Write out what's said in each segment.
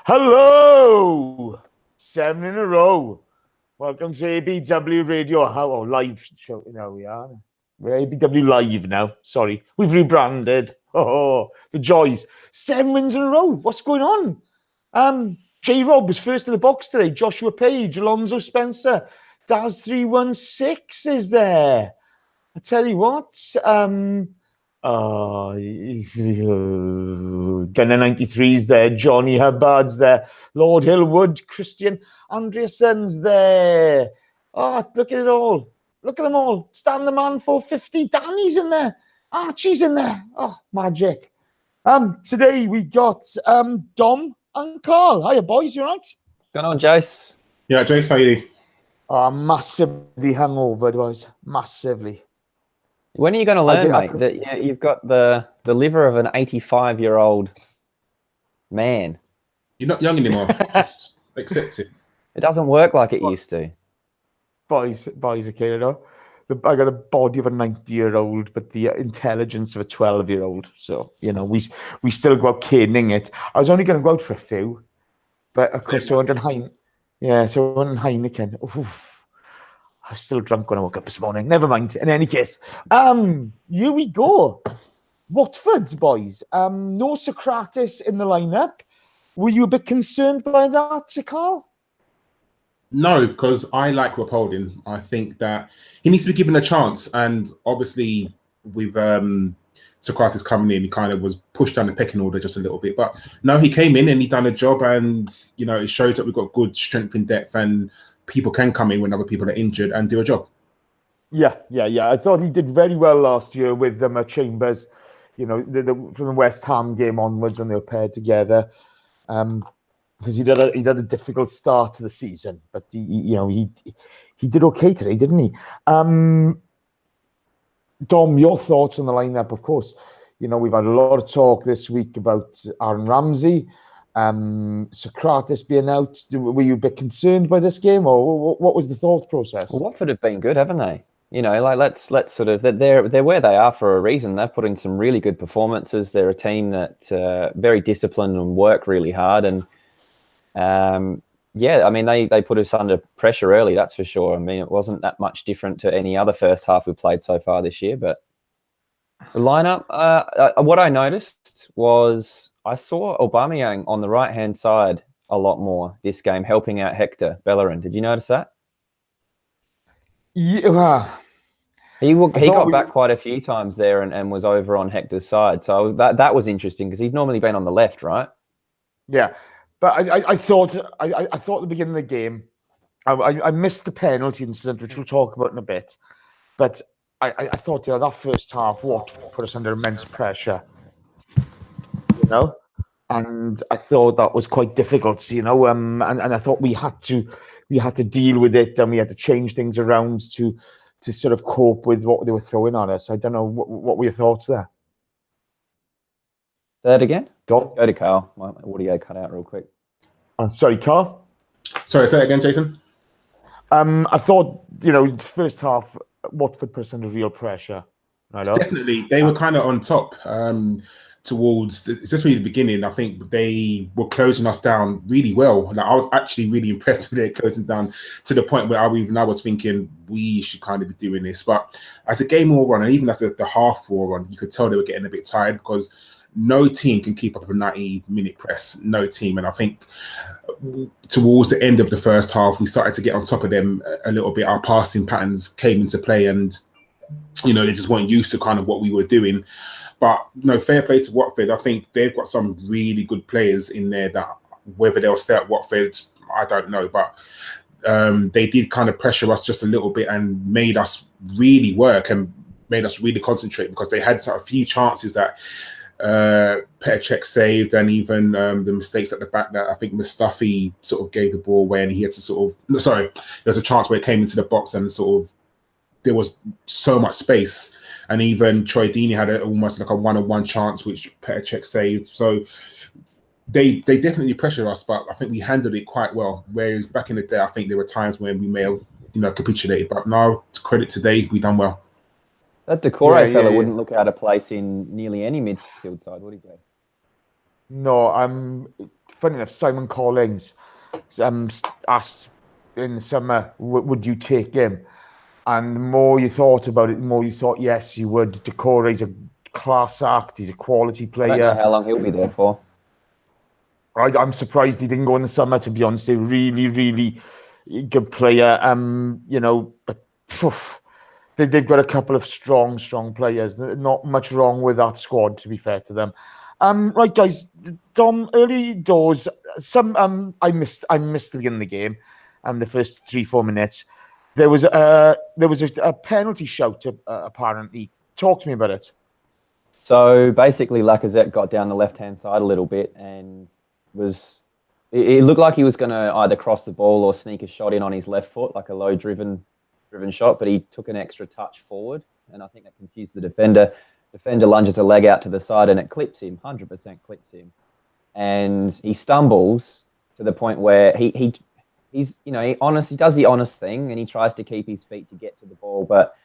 Hello! 7 in a row. Welcome to ABW Radio. Live show. Now we are. We're ABW Live now. Sorry. We've rebranded. Oh, the joys. 7 wins in a row. What's going on? J-Rob was first in the box today. Joshua Page, Alonso Spencer. Daz 316 is there. I tell you what. Gunner 93's there, Johnny Hubbard's there, Lord Hillwood, Christian Andreasson's there. Look at it all. Look at them all. Stan the Man 450, Danny's in there. Archie's in there. Oh, magic. Today we got Dom and Karl. Hiya, boys, you all right? What's going on, Jace? Yeah, Jace, how are you? Massively hungover, boys. Massively. When are you going to learn, mate, that you've got the liver of an 85-year-old man? You're not young anymore. Just accept it. It doesn't work like it used to. Boys, okay, you know. I got the body of a 90-year-old, but the intelligence of a 12-year-old. So, you know, we still go out caning it. I was only going to go out for a few, but of course, I went on Heineken. Oof. I was still drunk when I woke up this morning. Never mind. In any case, here we go. Watford, boys. No Sokratis in the lineup. Were you a bit concerned by that, Karl? No, because I like Rob Holding. I think that he needs to be given a chance. And obviously, with Sokratis coming in, he kind of was pushed down the pecking order just a little bit. But no, he came in and he done a job. And, you know, it shows that we've got good strength and depth, and people can come in when other people are injured and do a job. Yeah. I thought he did very well last year with them Chambers, you know, from the West Ham game onwards when they were paired together. Because he did a difficult start to the season, but he did okay today, didn't he? Dom, your thoughts on the lineup? Of course, you know, we've had a lot of talk this week about Aaron Ramsey. Sokratis being out. Were you a bit concerned by this game, or what was the thought process? Well, Watford have been good, haven't they? You know, like let's sort of they're where they are for a reason. They've put in some really good performances. They're a team that very disciplined and work really hard. And I mean they put us under pressure early. That's for sure. I mean, it wasn't that much different to any other first half we've played so far this year. But the lineup, what I noticed was, I saw Aubameyang on the right-hand side a lot more this game, helping out Hector Bellerin. Did you notice that? Yeah. He got back quite a few times there and was over on Hector's side. So that was interesting because he's normally been on the left, right? Yeah. But I thought at the beginning of the game, I missed the penalty incident, which we'll talk about in a bit. But I thought, you know, that first half, Watford put us under immense pressure. You know, and I thought that was quite difficult, you know, and I thought we had to deal with it, and we had to change things around to sort of cope with what they were throwing on us. I don't know, what were your thoughts there? Say that again? Go to Karl. My audio cut out real quick. Sorry, Karl? Sorry, say that again, Jason. I thought, you know, first half, Watford put us under real pressure. Definitely. They were kind of on top. Towards especially the beginning, I think they were closing us down really well. Like, I was actually really impressed with their closing down, to the point where I was thinking we should kind of be doing this. But as the game wore on, and even as the half wore on, you could tell they were getting a bit tired, because no team can keep up a 90-minute press. No team. And I think towards the end of the first half, we started to get on top of them a little bit. Our passing patterns came into play, and, you know, they just weren't used to kind of what we were doing. But no, fair play to Watford. I think they've got some really good players in there that, whether they'll stay at Watford, I don't know. But they did kind of pressure us just a little bit and made us really work and made us really concentrate, because they had a few chances that Petr Cech saved, and even the mistakes at the back that I think Mustafi sort of gave the ball away, and he had to there was a chance where it came into the box and there was so much space. And even Troy Deeney had almost like a one-on-one chance, which Petr Cech saved. So they definitely pressured us, but I think we handled it quite well. Whereas back in the day, I think there were times when we may have, you know, capitulated. But now, to credit today, we done well. That Decore fella wouldn't look out of place in nearly any midfield side, would he, Jace? No, funny enough, Simon Collins asked in the summer, would you take him? And the more you thought about it, the more you thought, yes, you would. Decore's a class act. He's a quality player. I don't know how long he'll be there for. I'm surprised he didn't go in the summer, to be honest. He's a really, really good player. But they've got a couple of strong players. Not much wrong with that squad, to be fair to them. Right, guys. Dom, early doors. I missed the beginning of the game, the first 3-4 minutes. There was a penalty shout, apparently. Talk to me about it. So basically, Lacazette got down the left-hand side a little bit and it looked like he was going to either cross the ball or sneak a shot in on his left foot, like a low-driven shot, but he took an extra touch forward, and I think that confused the defender. Defender lunges a leg out to the side, and it clips him, 100% clips him. And he stumbles to the point where he's he does the honest thing, and he tries to keep his feet to get to the ball, but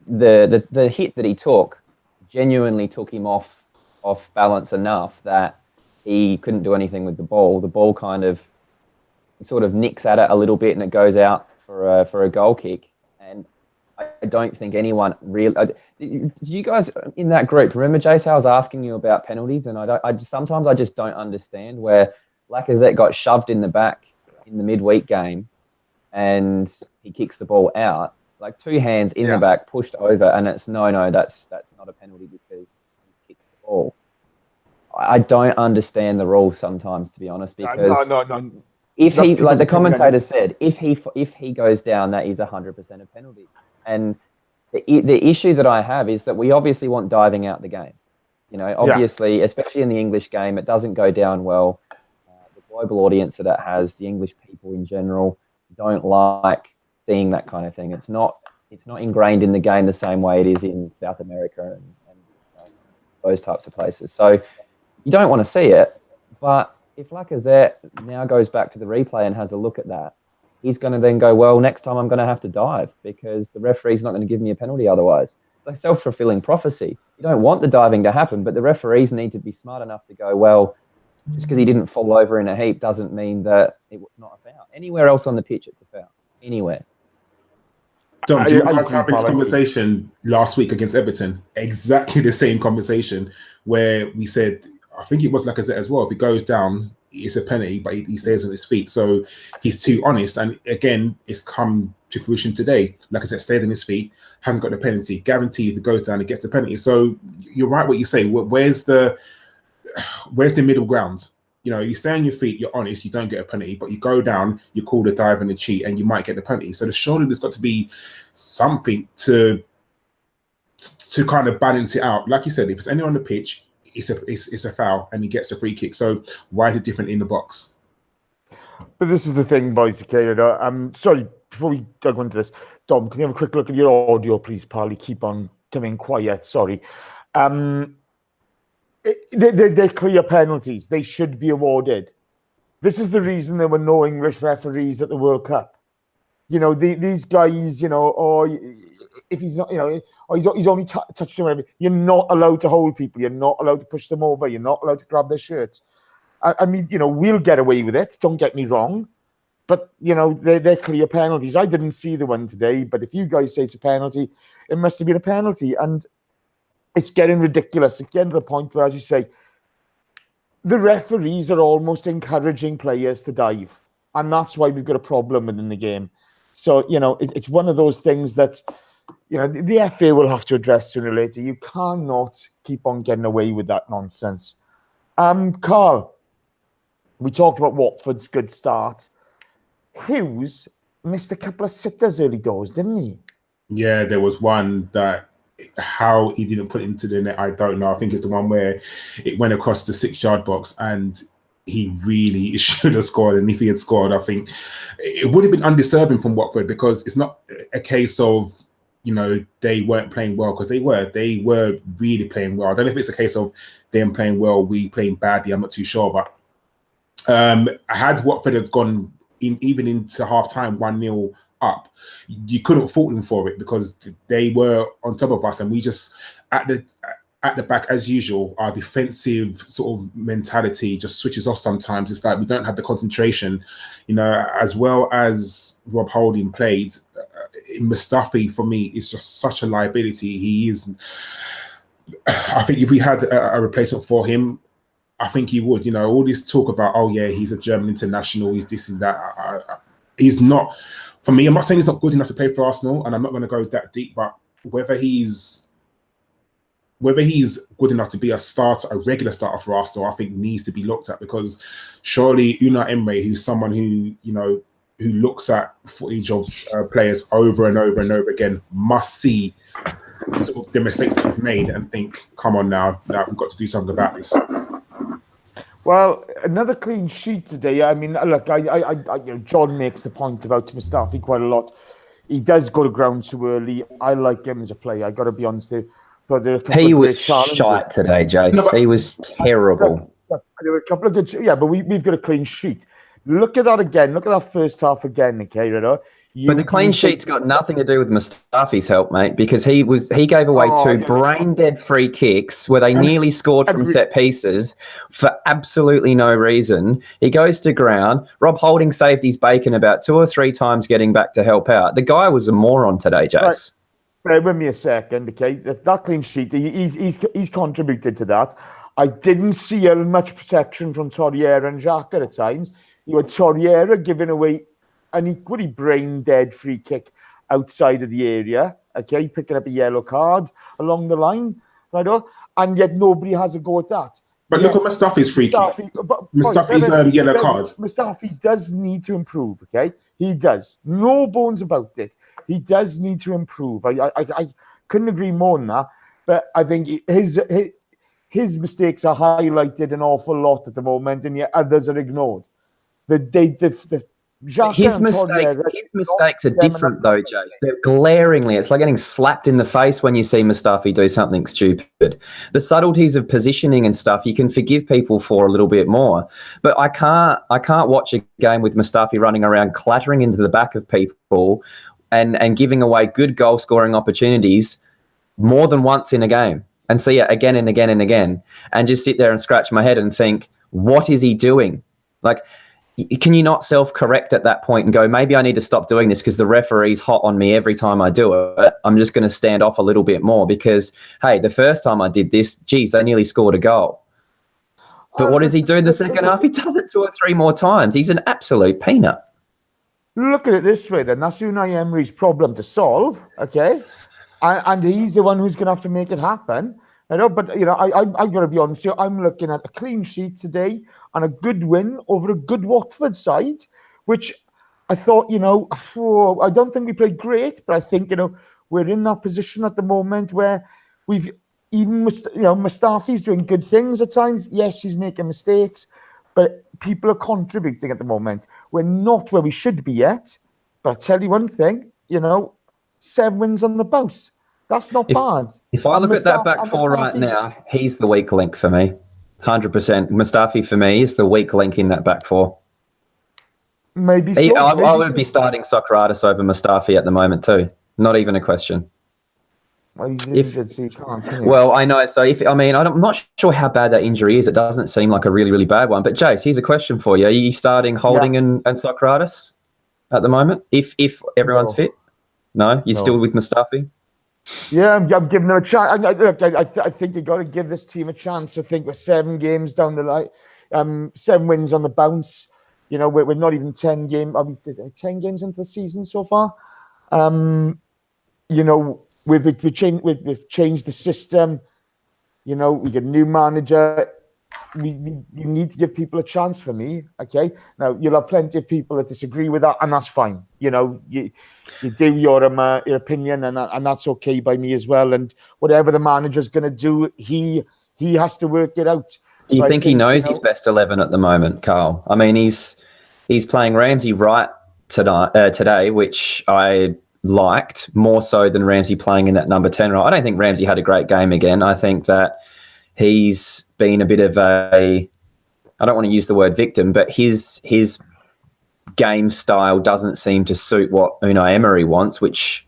the hit that he took genuinely took him off balance enough that he couldn't do anything with the ball. The ball kind of sort of nicks at it a little bit, and it goes out for a goal kick. And I don't think anyone really. You guys in that group remember, Jace, how I was asking you about penalties, and sometimes I just don't understand where Lacazette got shoved in the back in the midweek game, and he kicks the ball out, like two hands in the back, pushed over, and it's no, that's not a penalty because he kicked the ball. I don't understand the rule sometimes, to be honest, because no. If he, like the commentator said, if he goes down, that is 100% a penalty. And the issue that I have is that we obviously want diving out the game. Obviously, especially in the English game, it doesn't go down well. The global audience that it has, the English people in general, don't like seeing that kind of thing. It's not ingrained in the game the same way it is in South America and those types of places. So you don't want to see it, but if Lacazette now goes back to the replay and has a look at that, he's going to then go, well, next time I'm going to have to dive because the referee's not going to give me a penalty otherwise. It's like self-fulfilling prophecy. You don't want the diving to happen, but the referees need to be smart enough to go, well, just because he didn't fall over in a heap doesn't mean that it was not a foul. Anywhere else on the pitch, it's a foul. Anywhere. Dom, do you guys have this conversation last week against Everton? Exactly the same conversation where we said, I think it was Lacazette as well. If he goes down, it's a penalty, but he stays on his feet. So he's too honest. And again, it's come to fruition today. Lacazette stayed on his feet, hasn't got the penalty. Guaranteed if he goes down, he gets the penalty. So you're right what you say. Where's the middle ground? You stay on your feet, you're honest, you don't get a penalty, but you go down, you call the dive and the cheat, and you might get the penalty. So surely there's got to be something to kind of balance it out. Like you said, if it's anyone on the pitch, it's a foul and he gets a free kick. So why is it different in the box? But this is the thing, boys. Okay, sorry, before we go into this, Dom, can you have a quick look at your audio, please, pal? You keep on coming quiet. Sorry. They're clear penalties. They should be awarded. This is the reason there were no English referees at the World Cup. These guys, if he's not, he's only touched him. You're not allowed to hold people. You're not allowed to push them over. You're not allowed to grab their shirts. I mean, we'll get away with it. Don't get me wrong. But, they're clear penalties. I didn't see the one today, but if you guys say it's a penalty, it must have been a penalty. And it's getting ridiculous. It's getting to the point where, as you say, the referees are almost encouraging players to dive. And that's why we've got a problem within the game. So, it's one of those things that, the FA will have to address sooner or later. You cannot keep on getting away with that nonsense. Karl, we talked about Watford's good start. Hughes missed a couple of sitters early doors, didn't he? Yeah, there was one that how he didn't put it into the net, I don't know. I think it's the one where it went across the 6-yard box and he really should have scored. And if he had scored, I think it would have been undeserving from Watford, because it's not a case of, they weren't playing well, because they were really playing well. I don't know if it's a case of them playing well, we playing badly. I'm not too sure. But had Watford had gone even into half-time 1-0 up, you couldn't fault them for it, because they were on top of us, and we just at at the back, as usual, our defensive sort of mentality just switches off sometimes. It's like we don't have the concentration, as well as Rob Holding played. Mustafi, for me, is just such a liability. He is. I think if we had a replacement for him, I think he would. All this talk about, oh yeah, he's a German international, he's this and that. He's not. For me, I'm not saying he's not good enough to play for Arsenal, and I'm not going to go that deep. But whether he's good enough to be a starter, a regular starter for Arsenal, I think needs to be looked at, because surely Unai Emery, who's someone who who looks at footage of players over and over and over again, must see sort of the mistakes that he's made and think, come on now we've got to do something about this. Well, another clean sheet today. I mean, look, John makes the point about Mustafi quite a lot. He does go to ground too early. I like him as a player. I got to be honest with you. But there are a couple he of was shite today, Jace. No, he was terrible. There were a couple of good. Yeah, but we've got a clean sheet. Look at that again. Look at that first half again, okay, right? But the clean sheet's got nothing to do with Mustafi's help, mate, because he gave away two brain-dead free kicks where they nearly scored from set pieces for absolutely no reason. He goes to ground. Rob Holding saved his bacon about 2 or 3 times getting back to help out. The guy was a moron today, Jace. Right. Wait me a second, okay? That clean sheet, he's contributed to that. I didn't see much protection from Torreira and Xhaka at times. You had Torreira giving away an equally brain-dead free kick outside of the area, okay, picking up a yellow card along the line, right? And yet nobody has a go at that. But look at Mustafi's free kick. Mustafi's yellow card. Mustafi does need to improve, okay? He does. No bones about it. He does need to improve. I couldn't agree more on that. But I think his mistakes are highlighted an awful lot at the moment, and yet others are ignored. His mistakes are different, though, Jace. They're glaringly. It's like getting slapped in the face when you see Mustafi do something stupid. The subtleties of positioning and stuff you can forgive people for a little bit more. But I can't watch a game with Mustafi running around clattering into the back of people and giving away good goal scoring opportunities more than once in a game. And so, yeah, again and again and again, and just sit there and scratch my head and think, what is he doing? Like, can you not self-correct at that point and go, maybe I need to stop doing this because the referee's hot on me every time I do it. I'm just going to stand off a little bit more because, hey, the first time I did this, geez, they nearly scored a goal. But what does he do in the second half? He does it 2 or 3 more times. He's an absolute peanut. Look at it this way, then. That's Unai Emery's problem to solve, okay? And he's the one who's going to have to make it happen. But I've got to be honest here. I'm looking at a clean sheet today and a good win over a good Watford side, which I thought, I don't think we played great, but I think, we're in that position at the moment where we've even, Mustafi's doing good things at times. Yes, he's making mistakes, but people are contributing at the moment. We're not where we should be yet, but I'll tell you one thing, 7 wins on the bounce. That's not bad. If I look at that back four right now, he's the weak link for me. 100%. Mustafi for me is the weak link in that back four. Maybe so. I would be starting Sokratis over Mustafi at the moment too. Not even a question. Well, he's injured, so you can't. Can you? Well, I know. So I'm not sure how bad that injury is. It doesn't seem like a really, really bad one. But Jace, here's a question for you: are you starting Holding and Sokratis at the moment? If everyone's fit, no, you're still with Mustafi. Yeah, I'm giving them a chance. I think you got to give this team a chance. I think we're 7 games down the line, 7 wins on the bounce. We're not even 10 games. Are we 10 games into the season so far? We've changed the system. We get a new manager. You need to give people a chance for me, okay? Now, you'll have plenty of people that disagree with that, and that's fine. You do your opinion, and that's okay by me as well. And whatever the manager's going to do, he has to work it out. Do you think he knows his best 11 at the moment, Karl? I mean, he's playing Ramsey right today, which I liked more so than Ramsey playing in that number 10 role. I don't think Ramsey had a great game again. I think that he's been a bit of I don't want to use the word victim, but his game style doesn't seem to suit what Unai Emery wants, which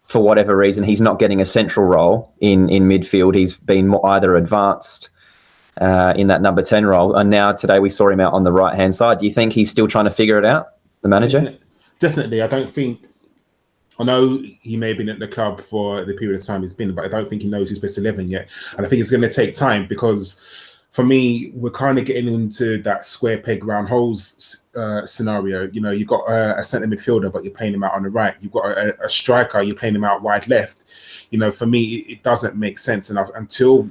for whatever reason, he's not getting a central role in midfield. He's been either advanced in that number 10 role, and now today we saw him out on the right-hand side. Do you think he's still trying to figure it out, the manager? Definitely. I know he may have been at the club for the period of time he's been, but I don't think he knows his best 11 yet. And I think it's going to take time because, for me, we're kind of getting into that square peg round holes scenario. You know, you've got a centre midfielder, but you're playing him out on the right. You've got a striker, you're playing him out wide left. You know, for me, it doesn't make sense. And until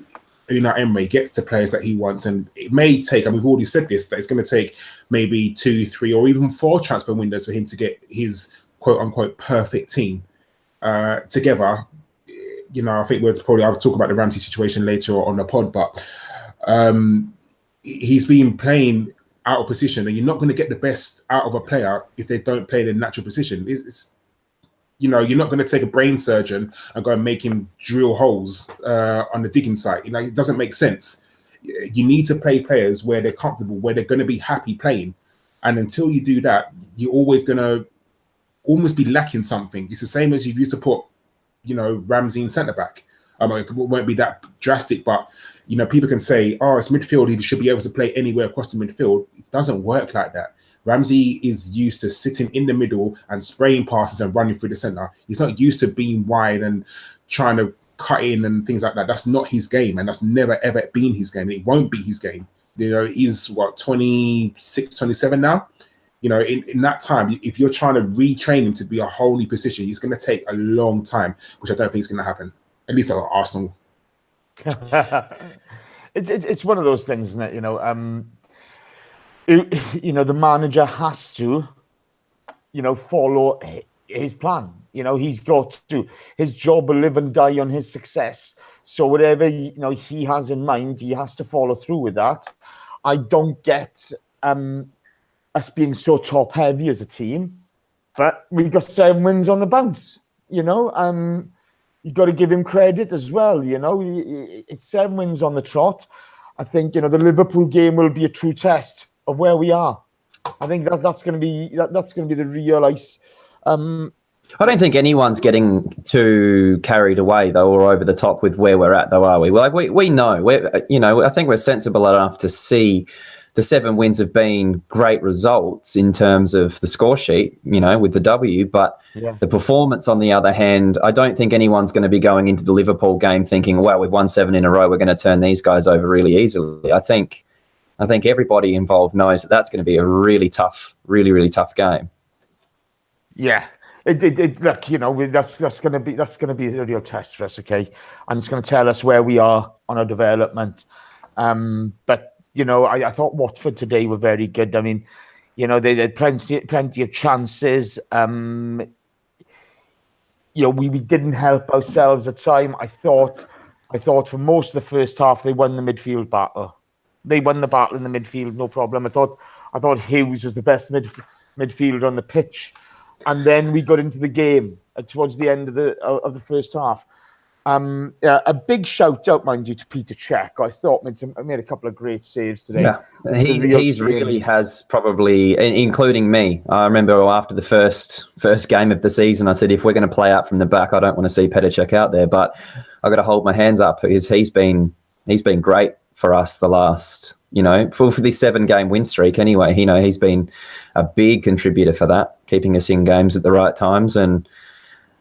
Emery gets the players that he wants, and it may take, and we've already said this, that it's going to take maybe 2, 3, or even 4 transfer windows for him to get his quote-unquote perfect team together. You know, I think I'll talk about the Ramsey situation later on the pod, but he's been playing out of position, and you're not going to get the best out of a player if they don't play in their natural position. You know, you're not going to take a brain surgeon and go and make him drill holes on the digging site. You know, it doesn't make sense. You need to play players where they're comfortable, where they're going to be happy playing. And until you do that, you're always going to almost be lacking something. It's the same as if you used to put, you know, Ramsey in centre-back. It won't be that drastic, but, you know, people can say, oh, it's midfield, he should be able to play anywhere across the midfield. It doesn't work like that. Ramsey is used to sitting in the middle and spraying passes and running through the centre. He's not used to being wide and trying to cut in and things like that. That's not his game, and that's never, ever been his game. It won't be his game. You know, he's, 26, 27 now? You know, in that time, if you're trying to retrain him to be a whole new position, it's going to take a long time, which I don't think is going to happen. At least at Arsenal. It's one of those things, isn't it? You know, the manager has to, you know, follow his plan. You know, he's got to. His job will live and die on his success. So whatever, you know, he has in mind, he has to follow through with that. I don't get us being so top heavy as a team, but we've got 7 wins on the bounce. You know, you got to give him credit as well. You know, it's 7 wins on the trot. I think, you know, the Liverpool game will be a true test of where we are. I think that's going to be the real ice. I don't think anyone's getting too carried away though, or over the top with where we're at, though, are we? Like we know, I think we're sensible enough to see the 7 wins have been great results in terms of the score sheet, you know, with the W, but the performance, on the other hand, I don't think anyone's going to be going into the Liverpool game thinking, wow, we've won 7 in a row, we're going to turn these guys over really easily. I think everybody involved knows that that's going to be a really tough game. Yeah. Look, you know, that's going to be a real test for us, okay? And it's going to tell us where we are on our development. But you know, I thought Watford today were very good. I mean, you know, they had plenty of chances. You know, we didn't help ourselves at time. I thought for most of the first half they won the midfield battle. They won the battle in the midfield, no problem. I thought Hughes was the best midfielder on the pitch. And then we got into the game towards the end of the first half. A big shout out, mind you, to Petr Cech. I thought made a couple of great saves today. Yeah, he's really has probably, including me. I remember after the first game of the season, I said, if we're going to play out from the back, I don't want to see Petr Cech out there. But I got to hold my hands up because he's been great for us the last, you know, for this 7-game win streak. Anyway, you know, he's been a big contributor for that, keeping us in games at the right times. And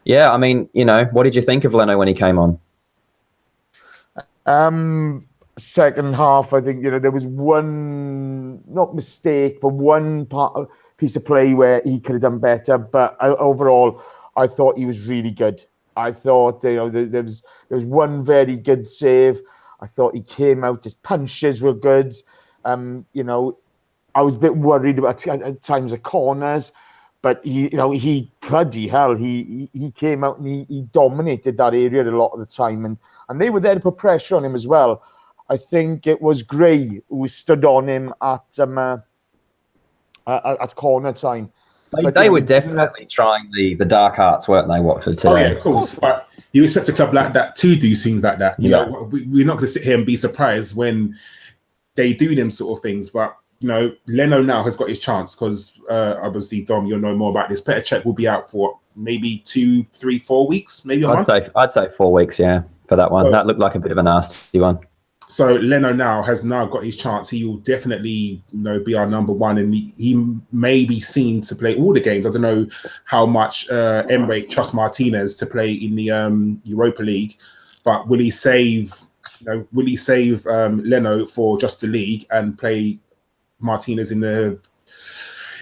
yeah, I mean, you know, what did you think of Leno when he came on? Second half, I think, you know, there was one, not mistake, but one piece of play where he could have done better. But overall, I thought he was really good. I thought, you know, there was one very good save. I thought he came out, his punches were good. You know, I was a bit worried about at times the corners. But he bloody hell, he came out and he dominated that area a lot of the time, and they were there to put pressure on him as well. I think it was Gray who stood on him at corner time. They were definitely trying the dark arts, weren't they, Watford today? Oh yeah, of course. But you expect a club like that to do things like that. You know, we're not going to sit here and be surprised when they do them sort of things. But Leno now has got his chance because obviously, Dom, you'll know more about this. Petr Cech will be out for maybe 2, 3, 4 weeks, maybe a month. I'd say 4 weeks, yeah, for that one. So, that looked like a bit of a nasty one. So Leno has got his chance. He will definitely, be our number one, and he may be seen to play all the games. I don't know how much Emery trusts Martinez to play in the Europa League, but will he save Leno for just the league and play Martinez in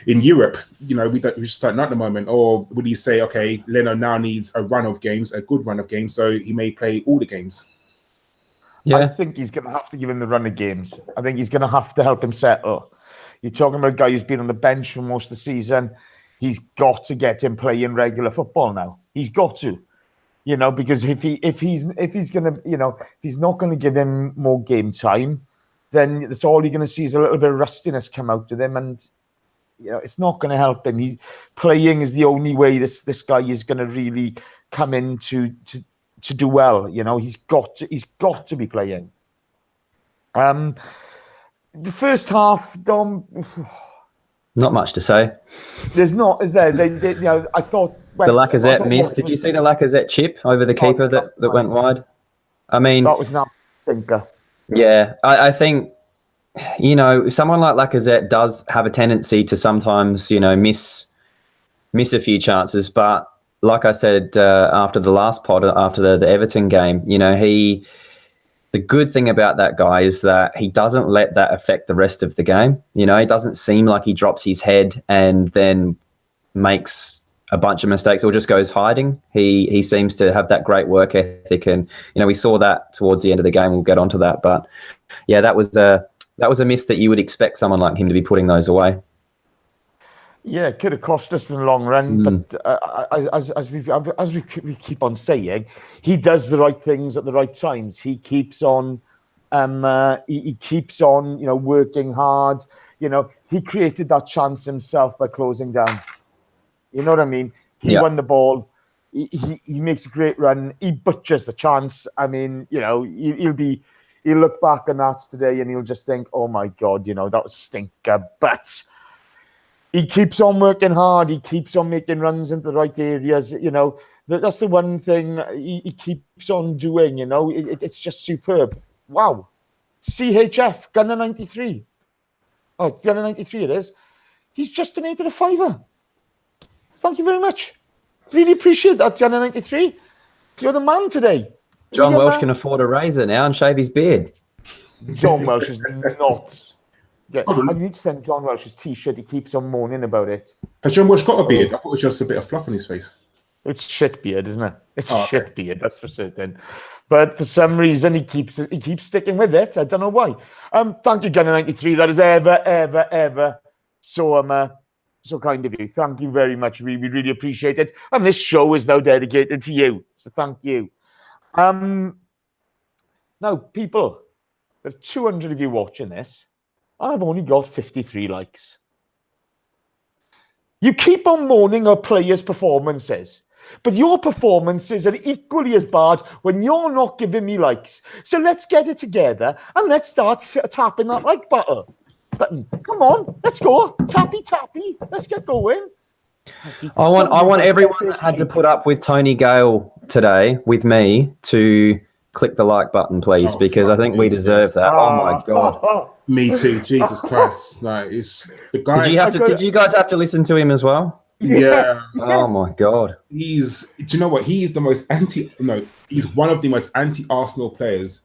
Europe? We just don't know at the moment. Or would he say, okay, Leno now needs a run of games, a good run of games, so he may play all the games? Yeah. I think he's going to have to give him the run of games. I think he's going to have to help him settle. You're talking about a guy who's been on the bench for most of the season. He's got to get him playing regular football now. He's got to, because if he's going to, if he's not going to give him more game time, then that's all you're going to see is a little bit of rustiness come out of him, and it's not going to help him. He's playing is the only way this guy is going to really come in to do well. He's got to be playing. The first half, Dom, not much to say. There's not, is there? I thought the Lacazette miss. Did you see the Lacazette chip over the keeper that went wide? I mean, that was not a thinker. Yeah, I think someone like Lacazette does have a tendency to sometimes miss a few chances, but like I said after the last pod, after the Everton game, the good thing about that guy is that he doesn't let that affect the rest of the game. It doesn't seem like he drops his head and then makes a bunch of mistakes or just goes hiding. He seems to have that great work ethic, and we saw that towards the end of the game. We'll get onto that, but yeah, that was a miss that you would expect someone like him to be putting those away. Yeah, it could have cost us in the long run, but as we keep on saying, he does the right things at the right times. He keeps on, he keeps on, working hard. He created that chance himself by closing down. You know what I mean? He won the ball. He makes a great run. He butchers the chance. I mean, he'll look back on that today and he'll just think, oh my God, that was a stinker. But he keeps on working hard. He keeps on making runs into the right areas. That's the one thing he keeps on doing. It's just superb. Wow. CHF, Gunner 93. Oh, Gunner 93 it is. He's just donated a £5. Thank you very much. Really appreciate that, Gunner 93. You're the man today. John Welsh can afford a razor now and shave his beard. John Welsh is not. Yeah, I need to send John Welsh's T-shirt. He keeps on moaning about it. Has John Welsh got a beard? I thought it was just a bit of fluff on his face. It's shit beard, isn't it? It's a shit beard, that's for certain. But for some reason, he keeps sticking with it. I don't know why. Thank you, Gunner 93. That is ever so kind of you. Thank you very much. We really appreciate it. And this show is now dedicated to you. So thank you. Now, people, there's 200 of you watching this. I've only got 53 likes. You keep on moaning at players' performances, but your performances are equally as bad when you're not giving me likes. So let's get it together and let's start tapping that like button. Come on, let's go. Tappy. Let's get going. I want everyone that had to put up with Tony Gale today with me to click the like button, please, because I think we deserve that. Oh my God. Me too. Jesus Christ. No, it's the guy. Did you guys have to listen to him as well? Yeah. Oh my God. Do you know what? He's he's one of the most anti-Arsenal players,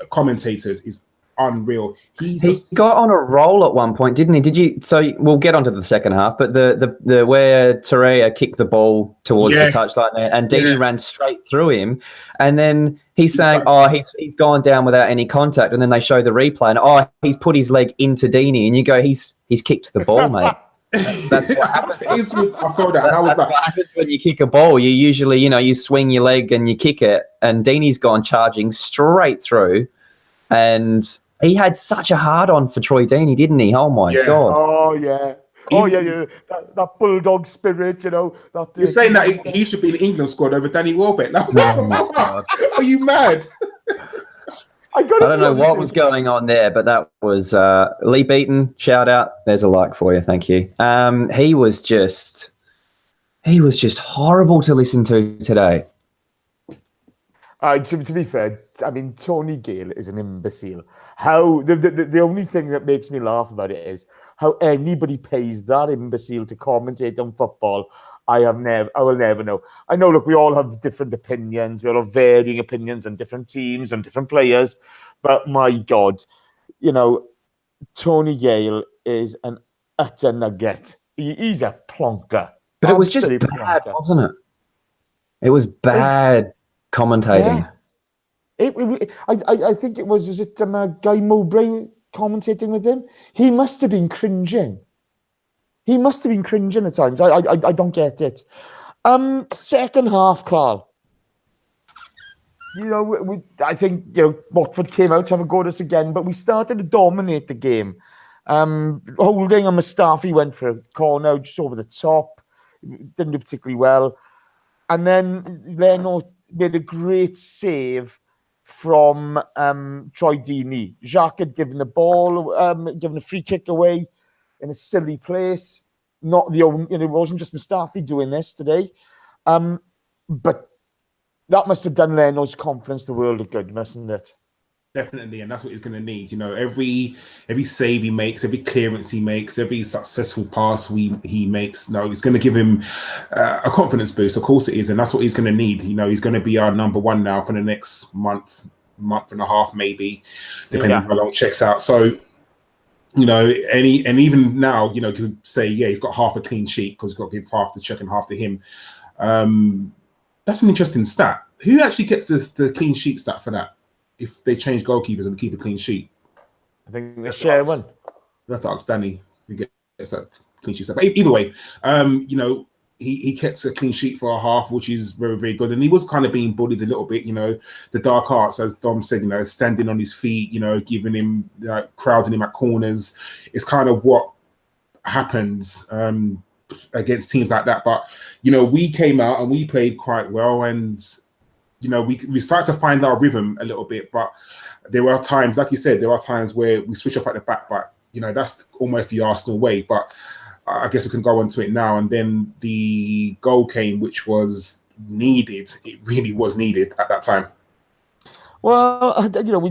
commentators. Is unreal. He got on a roll at one point, didn't he? So we'll get onto the second half, but the where Torreira kicked the ball towards the touchline there, and Deeney ran straight through him, and then he's saying, he's gone down without any contact, and then they show the replay, and he's put his leg into Deeney, and you go, he's kicked the ball, mate. That's what happens. I saw that. And I was what happens when you kick a ball. You usually, you swing your leg and you kick it, and Deeney's gone charging straight through, and he had such a hard-on for Troy Deeney, didn't he? Oh, my God. Oh, yeah. That bulldog spirit, You're saying that he should be in the England squad over Danny Welbeck. Now, oh, my God. Are you mad? I don't know what was going on there, but that was Lee Beaton. Shout out. There's a like for you. Thank you. He was just horrible to listen to today. To be fair, I mean, Tony Gale is an imbecile. How the only thing that makes me laugh about it is how anybody pays that imbecile to commentate on football. I will never know. I know, look, we all have different opinions. We all have varying opinions on different teams and different players. But my God, you know, Tony Gale is an utter nugget. He's a plonker. But it was just bad, wasn't it? It was bad commentating. Yeah. I think it was it Guy Mowbray commentating with him? He must have been cringing. He must have been cringing at times. I don't get it. Second half, Karl. You know, I think, you know, Watford came out to have a go at us again, but we started to dominate the game. Holding and Mustafi went for a corner just over the top. Didn't do particularly well. And then Leno made a great save from Troy Deeney. Jacques had given the ball, given a free kick away in a silly place. Not the only, you know, it wasn't just Mustafi doing this today. But that must have done Leno's confidence the world of good, mustn't it? Definitely, and that's what he's going to need. You know, every save he makes, every clearance he makes, every successful pass he makes, no, it's going to give him a confidence boost. Of course it is, and that's what he's going to need. You know, he's going to be our number one now for the next month and a half, maybe, depending on how long it checks out. So, you know, and even now, you know, to say, yeah, he's got half a clean sheet because he's got to give half to Cech and half to him. That's an interesting stat. Who actually gets the clean sheet stat for that? If they change goalkeepers and keep a clean sheet, I think they share one. We'll have to ask Danny who gets that clean sheet. But either way, you know, he kept a clean sheet for a half, which is very, very good. And he was kind of being bullied a little bit, you know, the dark arts, as Dom said, you know, standing on his feet, you know, giving him, crowding him at corners. It's kind of what happens against teams like that. But, you know, we came out and we played quite well, and you know, we started to find our rhythm a little bit, but there were times, like you said, there are times where we switch off at the back, but, you know, that's almost the Arsenal way. But I guess we can go on to it now. And then the goal came, which was needed. It really was needed at that time. Well, you know, we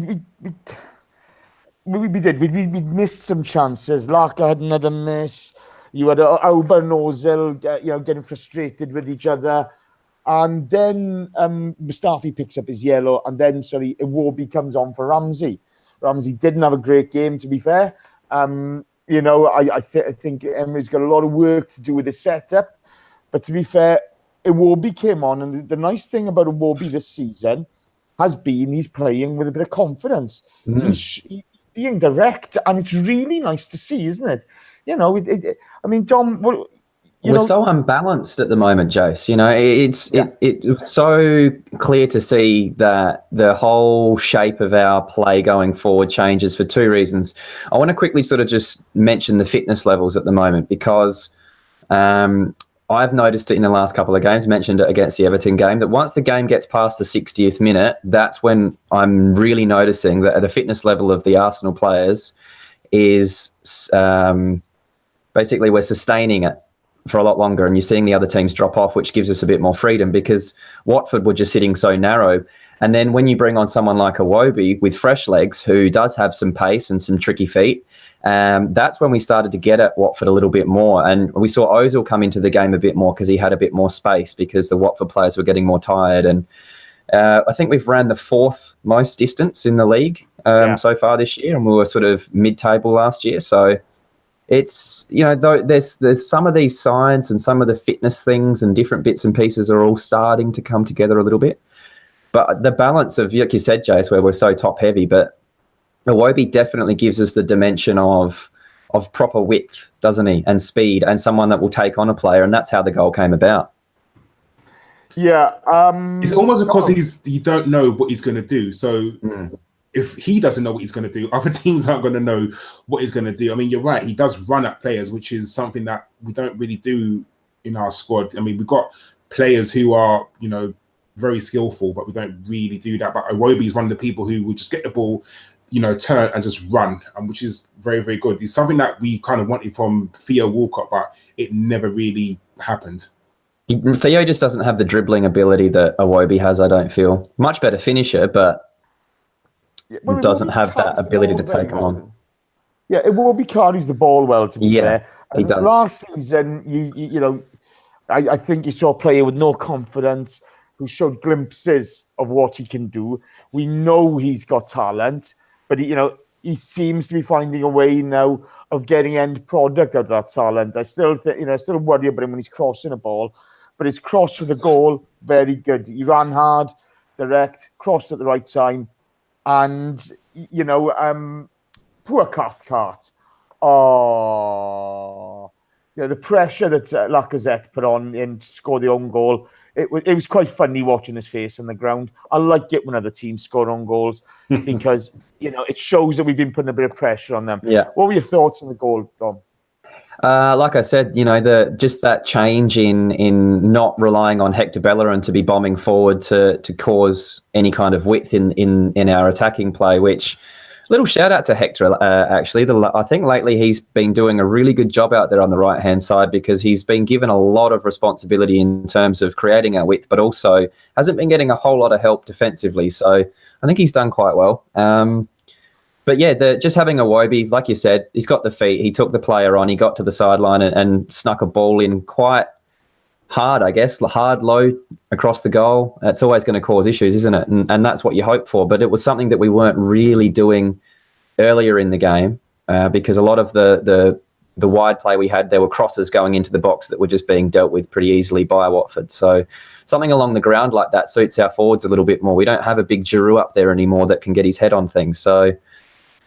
did. We missed some chances. Laka had another miss. You had Iwobi and Ozil, you know, getting frustrated with each other. And then Mustafi picks up his yellow, and then, Iwobi comes on for Ramsey. Ramsey didn't have a great game, to be fair. You know, I think Emery's got a lot of work to do with his setup. But to be fair, Iwobi came on, and the nice thing about Iwobi this season has been he's playing with a bit of confidence. He's being direct, and it's really nice to see, isn't it? You know, I mean, Dom... We're so unbalanced at the moment, Jace. You know, it's so clear to see that the whole shape of our play going forward changes for two reasons. I want to quickly sort of just mention the fitness levels at the moment, because I've noticed it in the last couple of games, mentioned it against the Everton game, that once the game gets past the 60th minute, that's when I'm really noticing that the fitness level of the Arsenal players is basically we're sustaining it for a lot longer, and you're seeing the other teams drop off, which gives us a bit more freedom, because Watford were just sitting so narrow. And then when you bring on someone like Iwobi with fresh legs, who does have some pace and some tricky feet, that's when we started to get at Watford a little bit more. And we saw Ozil come into the game a bit more because he had a bit more space, because the Watford players were getting more tired. And I think we've ran the fourth most distance in the league so far this year, and we were sort of mid-table last year. So it's, you know, there's some of these signs and some of the fitness things and different bits and pieces are all starting to come together a little bit. But the balance of, like you said, Jace, where we're so top heavy, but Iwobi definitely gives us the dimension of proper width, doesn't he? And speed, and someone that will take on a player. And that's how the goal came about. Yeah. It's almost because you don't know what he's going to do. So if he doesn't know what he's going to do, other teams aren't going to know what he's going to do. I mean, you're right. He does run at players, which is something that we don't really do in our squad. I mean, we've got players who are, you know, very skillful, but we don't really do that. But Iwobi is one of the people who will just get the ball, turn and just run, which is very, very good. It's something that we kind of wanted from Theo Walcott, but it never really happened. Theo just doesn't have the dribbling ability that Iwobi has, I don't feel. Much better finisher, but doesn't have that ability to take him on. Yeah, Iwobi carries the ball well, to be fair. He does. Last season, I think you saw a player with no confidence who showed glimpses of what he can do. We know he's got talent, but he seems to be finding a way now of getting end product out of that talent. I still think, I still worry about him when he's crossing a ball, but his cross for the goal, very good. He ran hard, direct, crossed at the right time, and poor Cathcart. Oh, the pressure that Lacazette put on him to score the own goal. It was quite funny watching his face on the ground. I like it when other teams score own goals because it shows that we've been putting a bit of pressure on them. Yeah. What were your thoughts on the goal, Dom? Like I said, just that change in not relying on Hector Bellerin to be bombing forward to cause any kind of width in our attacking play, which little shout out to Hector, actually. I think lately he's been doing a really good job out there on the right-hand side because he's been given a lot of responsibility in terms of creating our width, but also hasn't been getting a whole lot of help defensively. So I think he's done quite well. But yeah, just having Iwobi, like you said, he's got the feet. He took the player on. He got to the sideline and snuck a ball in quite hard, I guess, hard, low across the goal. It's always going to cause issues, isn't it? And that's what you hope for. But it was something that we weren't really doing earlier in the game because a lot of the wide play we had, there were crosses going into the box that were just being dealt with pretty easily by Watford. So something along the ground like that suits our forwards a little bit more. We don't have a big Giroud up there anymore that can get his head on things. So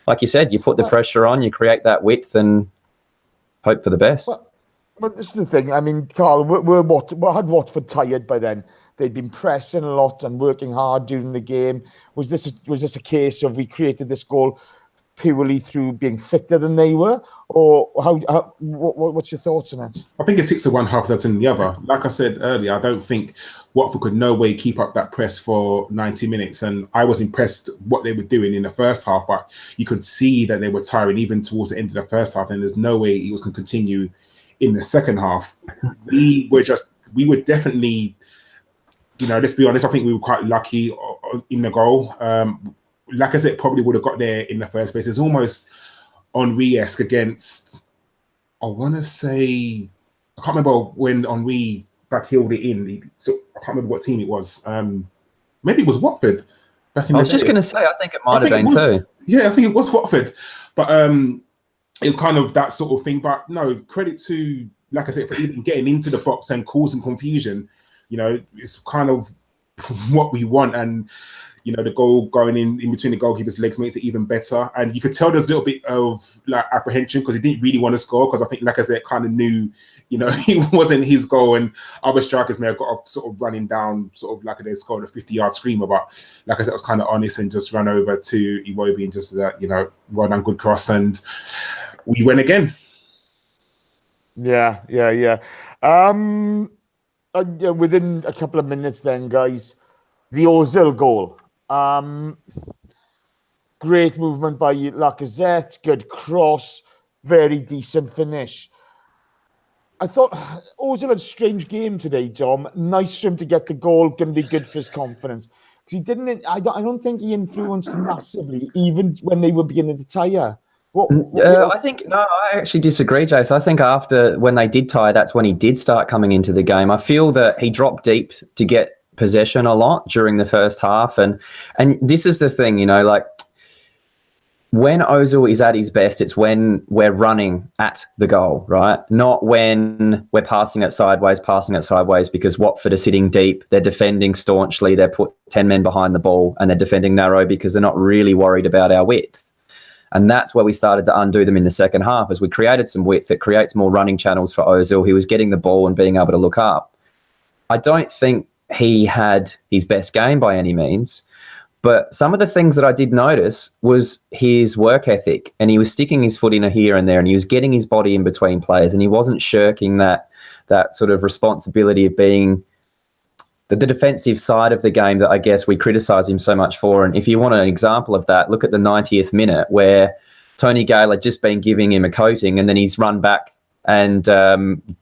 like you said, you put the pressure on, you create that width and hope for the best. But this is the thing. I mean, Karl, had Watford tired by then? They'd been pressing a lot and working hard during the game. Was this a case of we created this goal purely through being fitter than they were, or what's your thoughts on it? I think it's 6 to 1, half dozen the other. Like I said earlier, I don't think Watford could no way keep up that press for 90 minutes. And I was impressed what they were doing in the first half, but you could see that they were tiring even towards the end of the first half. And there's no way it was going to continue in the second half. We were definitely, let's be honest, I think we were quite lucky in the goal. Lacazette probably would have got there in the first place. It's almost Henry-esque against, I want to say, I can't remember when Henry backheeled it in. So I can't remember what team it was. Maybe it was Watford. Back in I was just going to say, I think it might have been too. Yeah, I think it was Watford. But it's kind of that sort of thing. But no, credit to, like I said, for even getting into the box and causing confusion. It's kind of what we want. And the goal going in between the goalkeeper's legs makes it even better. And you could tell there's a little bit of apprehension because he didn't really want to score because I think Lacazette kind of knew, it wasn't his goal, and other strikers may have got off sort of running down, sort of like they scored a 50-yard screamer. But Lacazette was kind of honest and just ran over to Iwobi and just, well done, good cross. And we win again. Yeah. Within a couple of minutes then, guys, the Ozil goal. Great movement by Lacazette, good cross, very decent finish. I thought Ozil had a strange game today, Dom. Nice for him to get the goal, going to be good for his confidence. Because he didn't. I don't think he influenced massively, even when they were beginning to tire. I actually disagree, Jace. I think when they did tie, that's when he did start coming into the game. I feel that he dropped deep to get possession a lot during the first half, and this is the thing, when Ozil is at his best, it's when we're running at the goal, right? Not when we're passing it sideways because Watford are sitting deep, they're defending staunchly, they're put 10 men behind the ball and they're defending narrow because they're not really worried about our width. And that's where we started to undo them in the second half, as we created some width that creates more running channels for Ozil. He was getting the ball and being able to look up. I don't think he had his best game by any means, but some of the things that I did notice was his work ethic, and he was sticking his foot in here and there, and he was getting his body in between players, and he wasn't shirking that sort of responsibility of being the defensive side of the game that I guess we criticise him so much for. And if you want an example of that, look at the 90th minute where Tony Gale had just been giving him a coating, and then he's run back and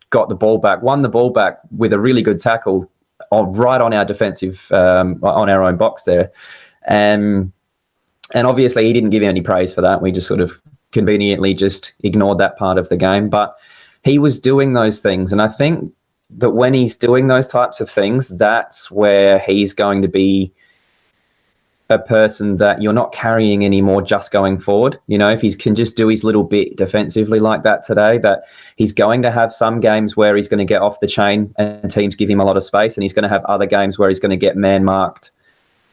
got the ball back, won the ball back with a really good tackle right on our defensive, on our own box there. And obviously he didn't give any praise for that. We just sort of conveniently just ignored that part of the game. But he was doing those things. And I think that when he's doing those types of things, that's where he's going to be a person that you're not carrying anymore just going forward. You know, if he can just do his little bit defensively like that today, that he's going to have some games where he's going to get off the chain and teams give him a lot of space, and he's going to have other games where he's going to get man-marked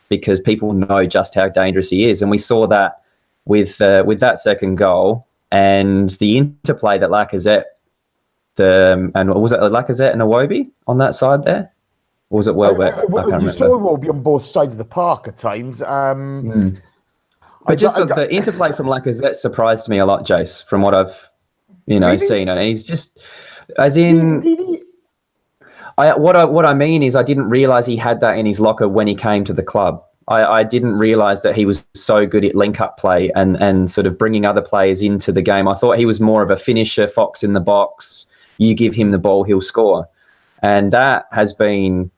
because people know just how dangerous he is. And we saw that with that second goal and the interplay that Lacazette, and was it Lacazette and Iwobi on that side there? Or was it Welbeck? I can't remember. You saw Iwobi on both sides of the park at times. But just the interplay from Lacazette surprised me a lot, Jace, from what I've seen. And he's just, as in, really? what I mean is I didn't realise he had that in his locker when he came to the club. I didn't realise that he was so good at link-up play and sort of bringing other players into the game. I thought he was more of a finisher, fox in the box. You give him the ball, he'll score. And that has been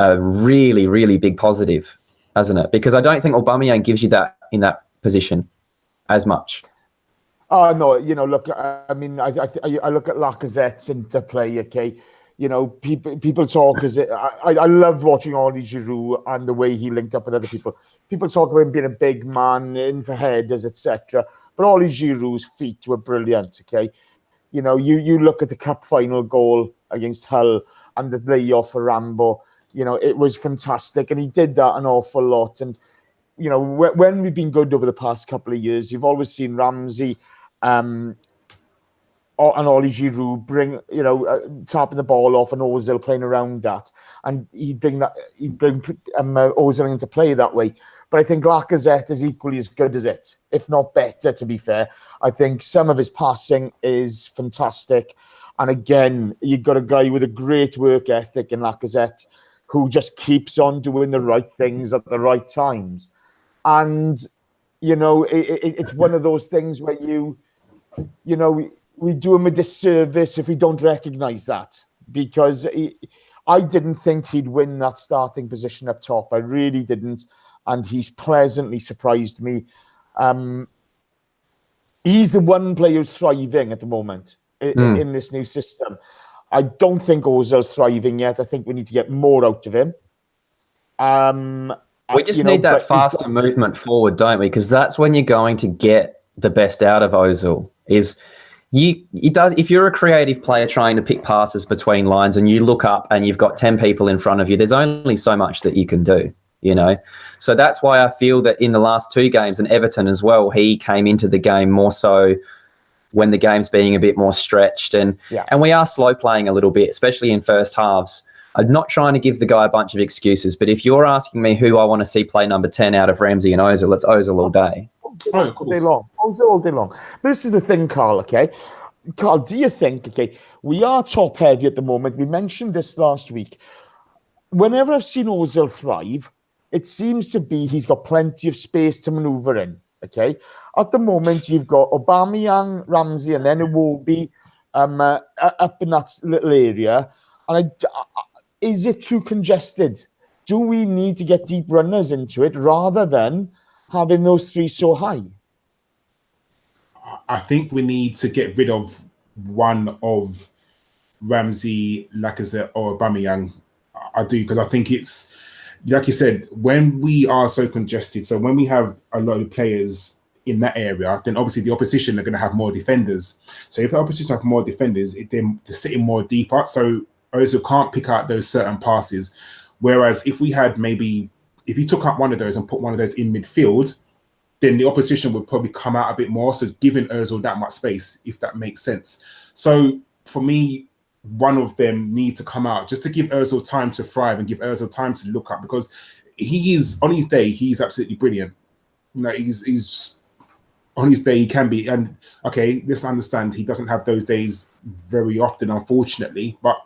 a really, really big positive, hasn't it? Because I don't think Aubameyang gives you that in that position as much. Oh, no, look, I mean, I look at Lacazette's interplay, okay? People talk as it. I loved watching Oli Giroud and the way he linked up with other people. People talk about him being a big man, in for headers, etc. But Oli Giroud's feet were brilliant, okay? You look at the cup final goal against Hull and the layoff for Rambo. It was fantastic, and he did that an awful lot. And when we've been good over the past couple of years, you've always seen Ramsey and Oli Giroud bring, tapping the ball off and Ozil playing around that, and he'd bring Ozil into play that way. But I think Lacazette is equally as good as it, if not better, to be fair. I think some of his passing is fantastic. And again, you've got a guy with a great work ethic in Lacazette who just keeps on doing the right things at the right times. And, it's one of those things where we do him a disservice if we don't recognise that. Because I didn't think he'd win that starting position up top. I really didn't. And he's pleasantly surprised me. He's the one player who's thriving at the moment in this new system. I don't think Ozil's thriving yet. I think we need to get more out of him. We just need that faster movement forward, don't we? Because that's when you're going to get the best out of Ozil. If you're a creative player trying to pick passes between lines and you look up and you've got 10 people in front of you, there's only so much that you can do. So that's why I feel that in the last two games, and Everton as well, he came into the game more so when the game's being a bit more stretched, and we are slow playing a little bit, especially in first halves. I'm not trying to give the guy a bunch of excuses, but if you're asking me who I want to see play number 10 out of Ramsey and Ozil, it's Ozil all day. All day long. Ozil all day long. This is the thing, Karl, okay? Karl, do you think, we are top heavy at the moment. We mentioned this last week. Whenever I've seen Ozil thrive, it seems to be he's got plenty of space to manoeuvre in, okay? At the moment, you've got Aubameyang, Ramsey, and then Iwobi up in that little area. And is it too congested? Do we need to get deep runners into it rather than having those three so high? I think we need to get rid of one of Ramsey, Lacazette, or Aubameyang. I do, because I think it's, like you said, when we are so congested, so when we have a lot of players in that area, then obviously the opposition are going to have more defenders. So if the opposition have more defenders, they're sitting more deeper. So Ozil can't pick out those certain passes. Whereas if we had if you took up one of those and put one of those in midfield, then the opposition would probably come out a bit more. So giving Ozil that much space, if that makes sense. So for me, one of them need to come out just to give Ozil time to thrive and give Ozil time to look up, because he is, on his day, he's absolutely brilliant. He's on his day, he can be. And okay, let's understand he doesn't have those days very often, unfortunately. But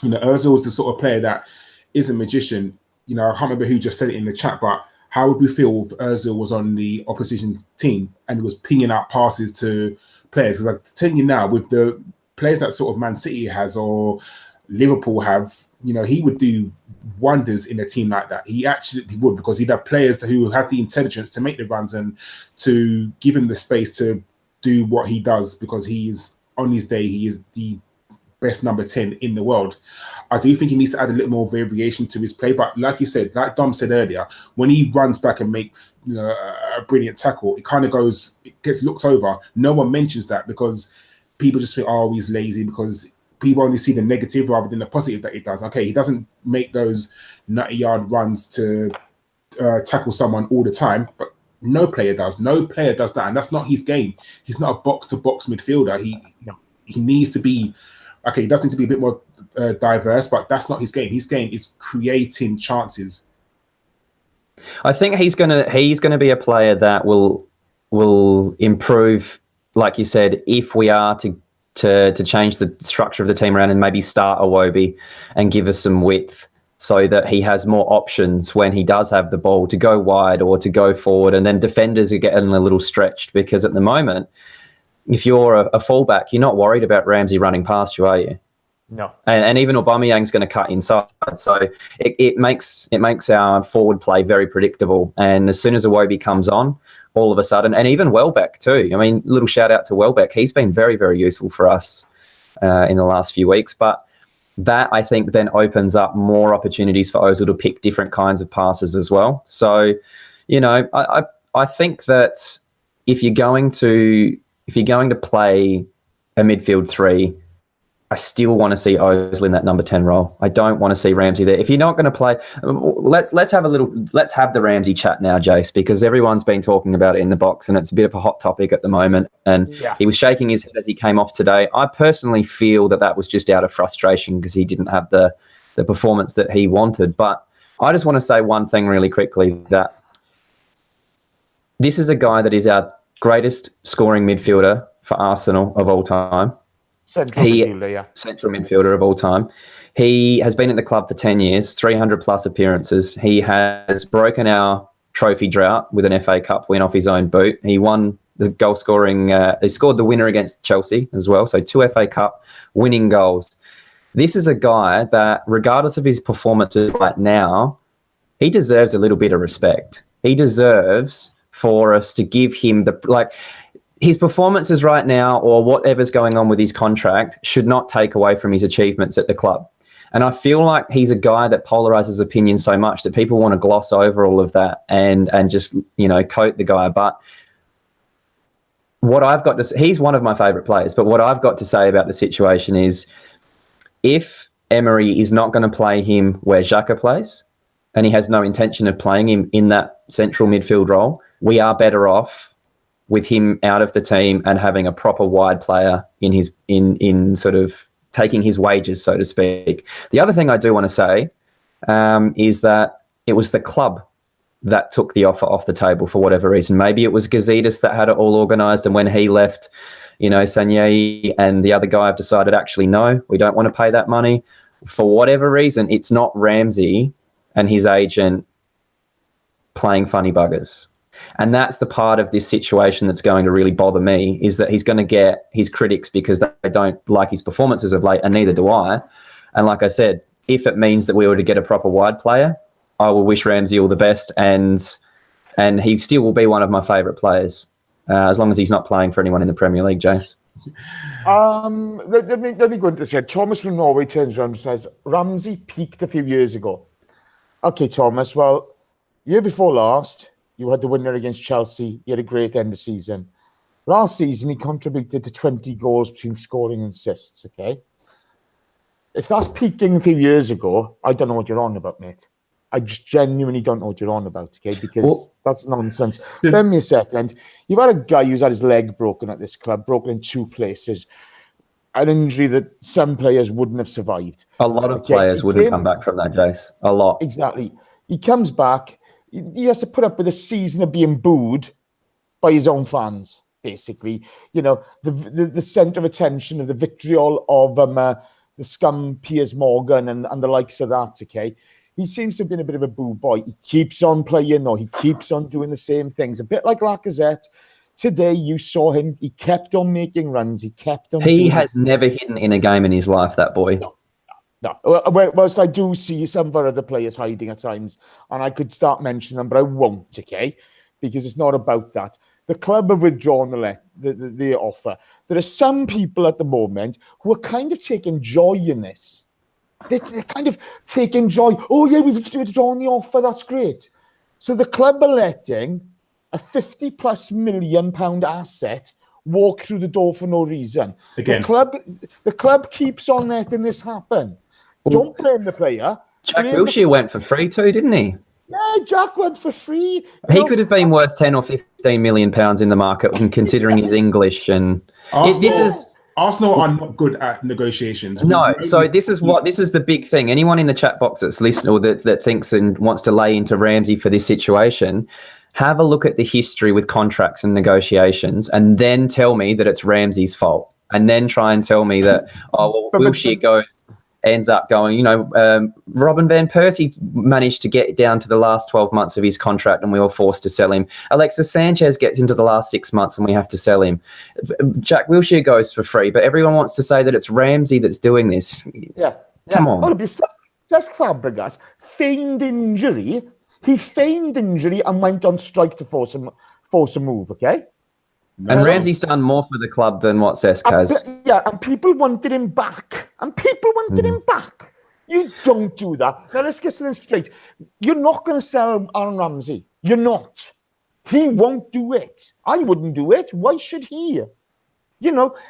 Ozil is the sort of player that is a magician. You know, I can't remember who just said it in the chat, but how would we feel if Ozil was on the opposition team and he was pinging out passes to players? Because I'm telling you now, with the players that sort of Man City has or Liverpool have, you know, he would do wonders in a team like that. He absolutely would, because he'd have players who have the intelligence to make the runs and to give him the space to do what he does, because he is, on his day, he is the best number 10 in the world. I do think he needs to add a little more variation to his play, but like you said, like Dom said earlier, when he runs back and makes, you know, a brilliant tackle, it kind of goes, it gets looked over. No one mentions that because people just think, oh, he's lazy, because people only see the negative rather than the positive that he does. Okay, he doesn't make those 90-yard runs to tackle someone all the time, but no player does. No player does that, and that's not his game. He's not a box-to-box midfielder. He needs to be, okay, he does need to be a bit more diverse, but that's not his game. His game is creating chances. I think he's gonna be a player that will improve, like you said, if we are to change the structure of the team around and maybe start Iwobi and give us some width so that he has more options when he does have the ball to go wide or to go forward, and then defenders are getting a little stretched, because at the moment, if you're a fullback, you're not worried about Ramsey running past you, are you? No. And even Aubameyang's going to cut inside. So it makes our forward play very predictable. And as soon as Iwobi comes on, all of a sudden, and even Welbeck too. I mean, little shout out to Welbeck. He's been very, very useful for us in the last few weeks. But that, I think, then opens up more opportunities for Ozil to pick different kinds of passes as well. So, you know, I think that if you're going to play a midfield three, I still want to see Ozil in that number 10 role. I don't want to see Ramsey there. If you're not going to play, let's have the Ramsey chat now, Jace, because everyone's been talking about it in the box and it's a bit of a hot topic at the moment. And He was shaking his head as he came off today. I personally feel that was just out of frustration because he didn't have the performance that he wanted. But I just want to say one thing really quickly, that this is a guy that is our greatest scoring midfielder for Arsenal of all time. Central midfielder of all time. He has been at the club for 10 years, 300 plus appearances. He has broken our trophy drought with an FA Cup win off his own boot. He won the goal scoring. He scored the winner against Chelsea as well. So 2 FA Cup winning goals. This is a guy that, regardless of his performances right now, he deserves a little bit of respect. He deserves for us to give him his performances right now, or whatever's going on with his contract, should not take away from his achievements at the club. And I feel like he's a guy that polarizes opinion so much that people want to gloss over all of that and just, you know, coat the guy. But what I've got to say, he's one of my favorite players, but what I've got to say about the situation is, if Emery is not going to play him where Xhaka plays, and he has no intention of playing him in that central midfield role, we are better off with him out of the team and having a proper wide player in sort of taking his wages, so to speak. The other thing I do want to say is that it was the club that took the offer off the table for whatever reason. Maybe it was Gazidis that had it all organised, and when he left, you know, Sanyei and the other guy have decided, actually, no, we don't want to pay that money. For whatever reason, it's not Ramsey and his agent playing funny buggers. And that's the part of this situation that's going to really bother me, is that he's going to get his critics because they don't like his performances of late, and neither do I. And like I said, if it means that we were to get a proper wide player, I will wish Ramsey all the best, and he still will be one of my favourite players, as long as he's not playing for anyone in the Premier League, Jace. Let me go into this. Thomas from Norway turns around and says, Ramsey peaked a few years ago. Okay, Thomas, well, year before last, you had the winner against Chelsea. You had a great end of season. Last season, he contributed to 20 goals between scoring and assists, okay? If that's peaking a few years ago, I don't know what you're on about, mate. I just genuinely don't know what you're on about, okay? Because that's nonsense. Give me a second. You've had a guy who's had his leg broken at this club, broken in 2 places. An injury that some players wouldn't have survived. A lot of players wouldn't come back from that, Jace. A lot. Exactly. He comes back. He has to put up with a season of being booed by his own fans, basically. You know, the centre of attention of the vitriol of the scum Piers Morgan and the likes of that, okay? he seems to have been a bit of a boo boy. He keeps on playing, though. He keeps on doing the same things. A bit like Lacazette. Today, you saw him. He kept on making runs. He kept on He has never hidden in a game in his life, that boy. No. Whilst I do see some of our other players hiding at times, and I could start mentioning them, but I won't, okay? Because it's not about that. The club have withdrawn the offer. There are some people at the moment who are kind of taking joy in this. They're kind of taking joy. Oh, yeah, we've withdrawn the offer. That's great. So the club are letting a £50+ million asset walk through the door for no reason. Again. The club keeps on letting this happen. Don't blame the player. Jack Wilshere went for free too, didn't he? Yeah, Jack went for free. He could have been worth 10 or 15 million pounds in the market, considering his English. And Arsenal are not good at negotiations. No, so this is the big thing. Anyone in the chat box that's listening or that thinks and wants to lay into Ramsey for this situation, have a look at the history with contracts and negotiations, and then tell me that it's Ramsey's fault, and then try and tell me that Wilshere ends up going. Robin van Persie managed to get down to the last 12 months of his contract and we were forced to sell him. Alexis Sanchez gets into the last 6 months and we have to sell him. Jack Wilshere goes for free, but everyone wants to say that it's Ramsey that's doing this. Yeah. Come on. Cesc Fabregas feigned injury. He feigned injury and went on strike to force a move, okay? And Ramsey's done more for the club than what Cesc has. And people wanted him back. You don't do that. Now, let's get something straight. You're not going to sell Aaron Ramsey. You're not. He won't do it. I wouldn't do it. Why should he?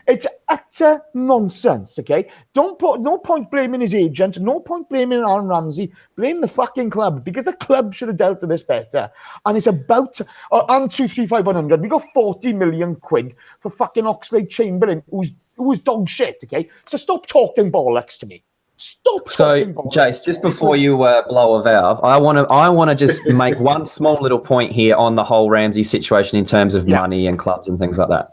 It's utter nonsense, okay? No point blaming his agent. No point blaming Aaron Ramsey. Blame the fucking club, because the club should have dealt with this better. And it's about... on 235-100, we got 40 million quid for fucking Oxlade-Chamberlain, who's dog shit, okay? So stop talking bollocks to me. Stop talking bollocks. Jace, just before you blow a valve, I want to just make one small little point here on the whole Ramsey situation in terms of money and clubs and things like that.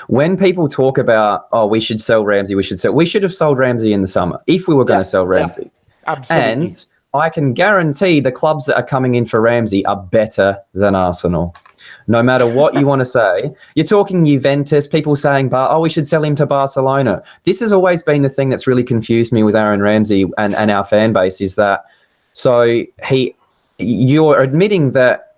When people talk about, we should sell Ramsey, we should have sold Ramsey in the summer if we were going to sell Ramsey. Absolutely. And I can guarantee the clubs that are coming in for Ramsey are better than Arsenal. No matter what you want to say, you're talking Juventus, people saying, we should sell him to Barcelona. This has always been the thing that's really confused me with Aaron Ramsey and our fan base is that, you're admitting that,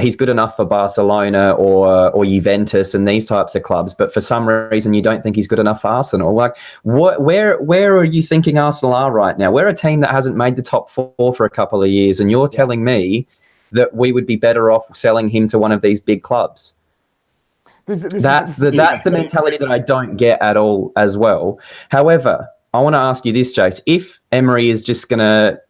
he's good enough for Barcelona or Juventus and these types of clubs, but for some reason you don't think he's good enough for Arsenal. Like, where are you thinking Arsenal are right now? We're a team that hasn't made the top four for a couple of years, and you're telling me that we would be better off selling him to one of these big clubs. That's the mentality that I don't get at all as well. However, I want to ask you this, Jace. If Emery is just going to,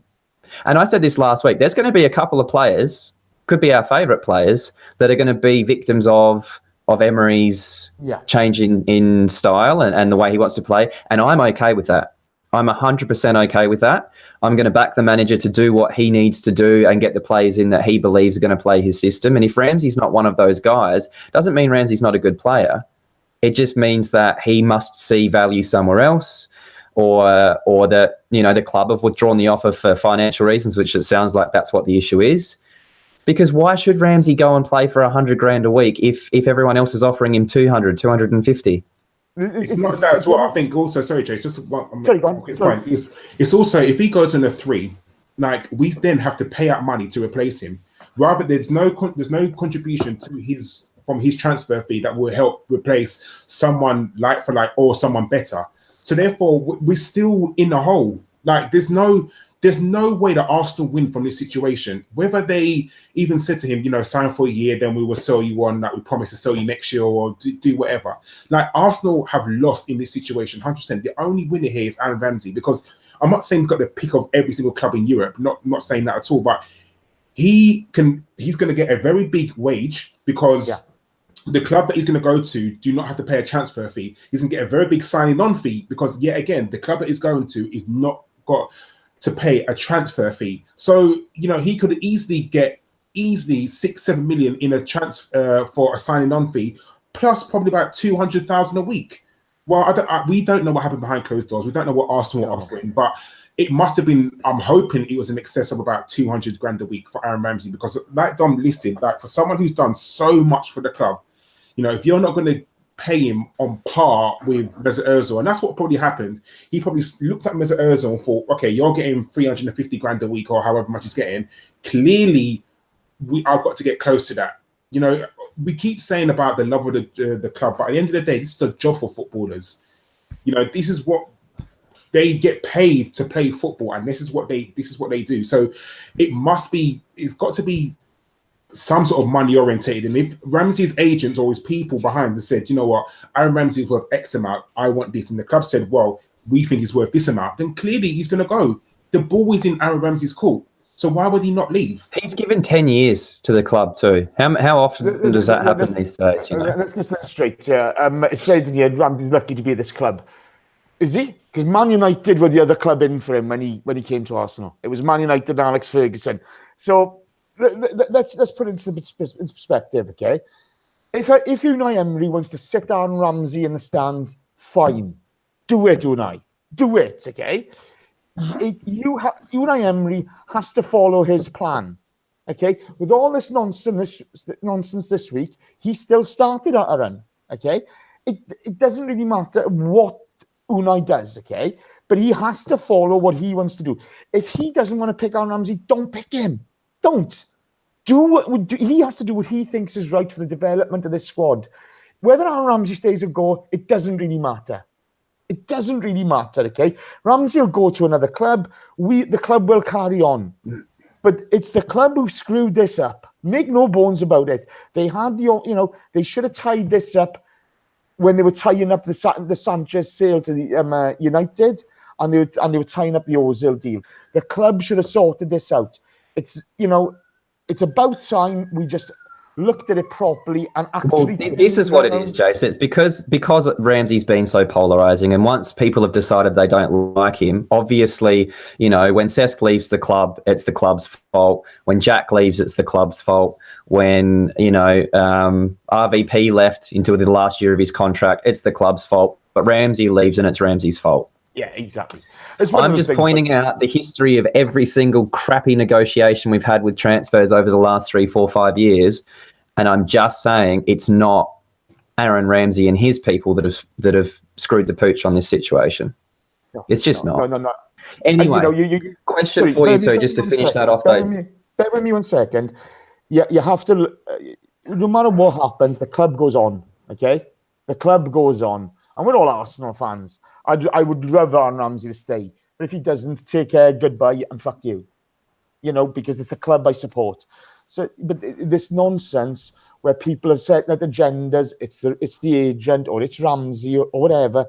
and I said this last week, there's going to be a couple of players, could be our favourite players, that are going to be victims of Emery's change in style and the way he wants to play. And I'm okay with that. I'm 100% okay with that. I'm going to back the manager to do what he needs to do and get the players in that he believes are going to play his system. And if Ramsey's not one of those guys, doesn't mean Ramsey's not a good player. It just means that he must see value somewhere else, or that, the club have withdrawn the offer for financial reasons, which it sounds like that's what the issue is. Because why should Ramsey go and play for $100,000 a week if everyone else is offering him 200, 250? It's not that as well. I think also, sorry, Jay, just one quick point. It's also, if he goes in a 3, like, we then have to pay out money to replace him. Rather, there's no contribution from his transfer fee that will help replace someone like for like or someone better. So therefore, we're still in the hole. Like, there's no way that Arsenal win from this situation. Whether they even said to him, sign for a year, then we will sell you on, like we promise to sell you next year, or do whatever. Like, Arsenal have lost in this situation, 100%. The only winner here is Aaron Ramsey, because I'm not saying he's got the pick of every single club in Europe, not saying that at all, but he's going to get a very big wage because the club that he's going to go to do not have to pay a transfer fee. He's going to get a very big signing on fee because, yet again, the club that he's going to is not got to pay a transfer fee. So, he could easily get 6-7 million in a transfer for a signing on fee, plus probably about 200,000 a week. Well, we don't know what happened behind closed doors. We don't know what Arsenal are offering, but it must have been, I'm hoping it was in excess of about 200 grand a week for Aaron Ramsey, because like Dom listed, like for someone who's done so much for the club, if you're not going to pay him on par with Mesut Ozil, and that's what probably happened. He probably looked at Mesut Ozil and thought, okay, you're getting 350 grand a week or however much he's getting. Clearly, I've got to get close to that. We keep saying about the love of the club, but at the end of the day, this is a job for footballers. This is what they get paid to play football, and this is what they do. So it's got to be some sort of money orientated. And if Ramsey's agents or his people behind said, you know what, Aaron Ramsey is worth X amount, I want this, and the club said, well, we think he's worth this amount, then clearly he's going to go. The ball is in Aaron Ramsey's court. So why would he not leave? He's given 10 years to the club too. How often does that happen these days? Let's get that straight. It's said here, Ramsey's lucky to be at this club. Is he? Because Man United were the other club in for him when he came to Arsenal. It was Man United and Alex Ferguson. So let's put it into perspective, okay? If Unai Emery wants to sit down Ramsey in the stands, fine. Do it, Unai. Do it, okay? Unai Emery has to follow his plan, okay? With all this nonsense this week, he still started at a run, okay? It doesn't really matter what Unai does, okay? But he has to follow what he wants to do. If he doesn't want to pick Aaron Ramsey, don't pick him. Don't. He has to do what he thinks is right for the development of this squad. Whether Aaron Ramsey stays or go, it doesn't really matter. It doesn't really matter, okay? Ramsey will go to another club. The club will carry on. But it's the club who screwed this up. Make no bones about it. They had they should have tied this up when they were tying up the Sanchez sale to the United, and they were tying up the Ozil deal. The club should have sorted this out. It's about time we just looked at it properly and actually... Well, this is what it is, Jason. Because Ramsey's been so polarising, and once people have decided they don't like him, obviously, when Cesc leaves the club, it's the club's fault. When Jack leaves, it's the club's fault. When, RVP left into the last year of his contract, it's the club's fault. But Ramsey leaves and it's Ramsey's fault. Yeah, exactly. I'm just pointing out the history of every single crappy negotiation we've had with transfers over the last 3, 4, 5 years, and I'm just saying it's not Aaron Ramsey and his people that have screwed the pooch on this situation. No, it's just not. No. Anyway, question for you two, just to finish that off, Dave. Bear with me 1 second. You have to, no matter what happens, the club goes on, okay? The club goes on. And we're all Arsenal fans. I would love Aaron Ramsey to stay. But if he doesn't, take care, goodbye, and fuck you. Because it's the club I support. So, but this nonsense where people have said that agendas, it's the agent or it's Ramsey or whatever,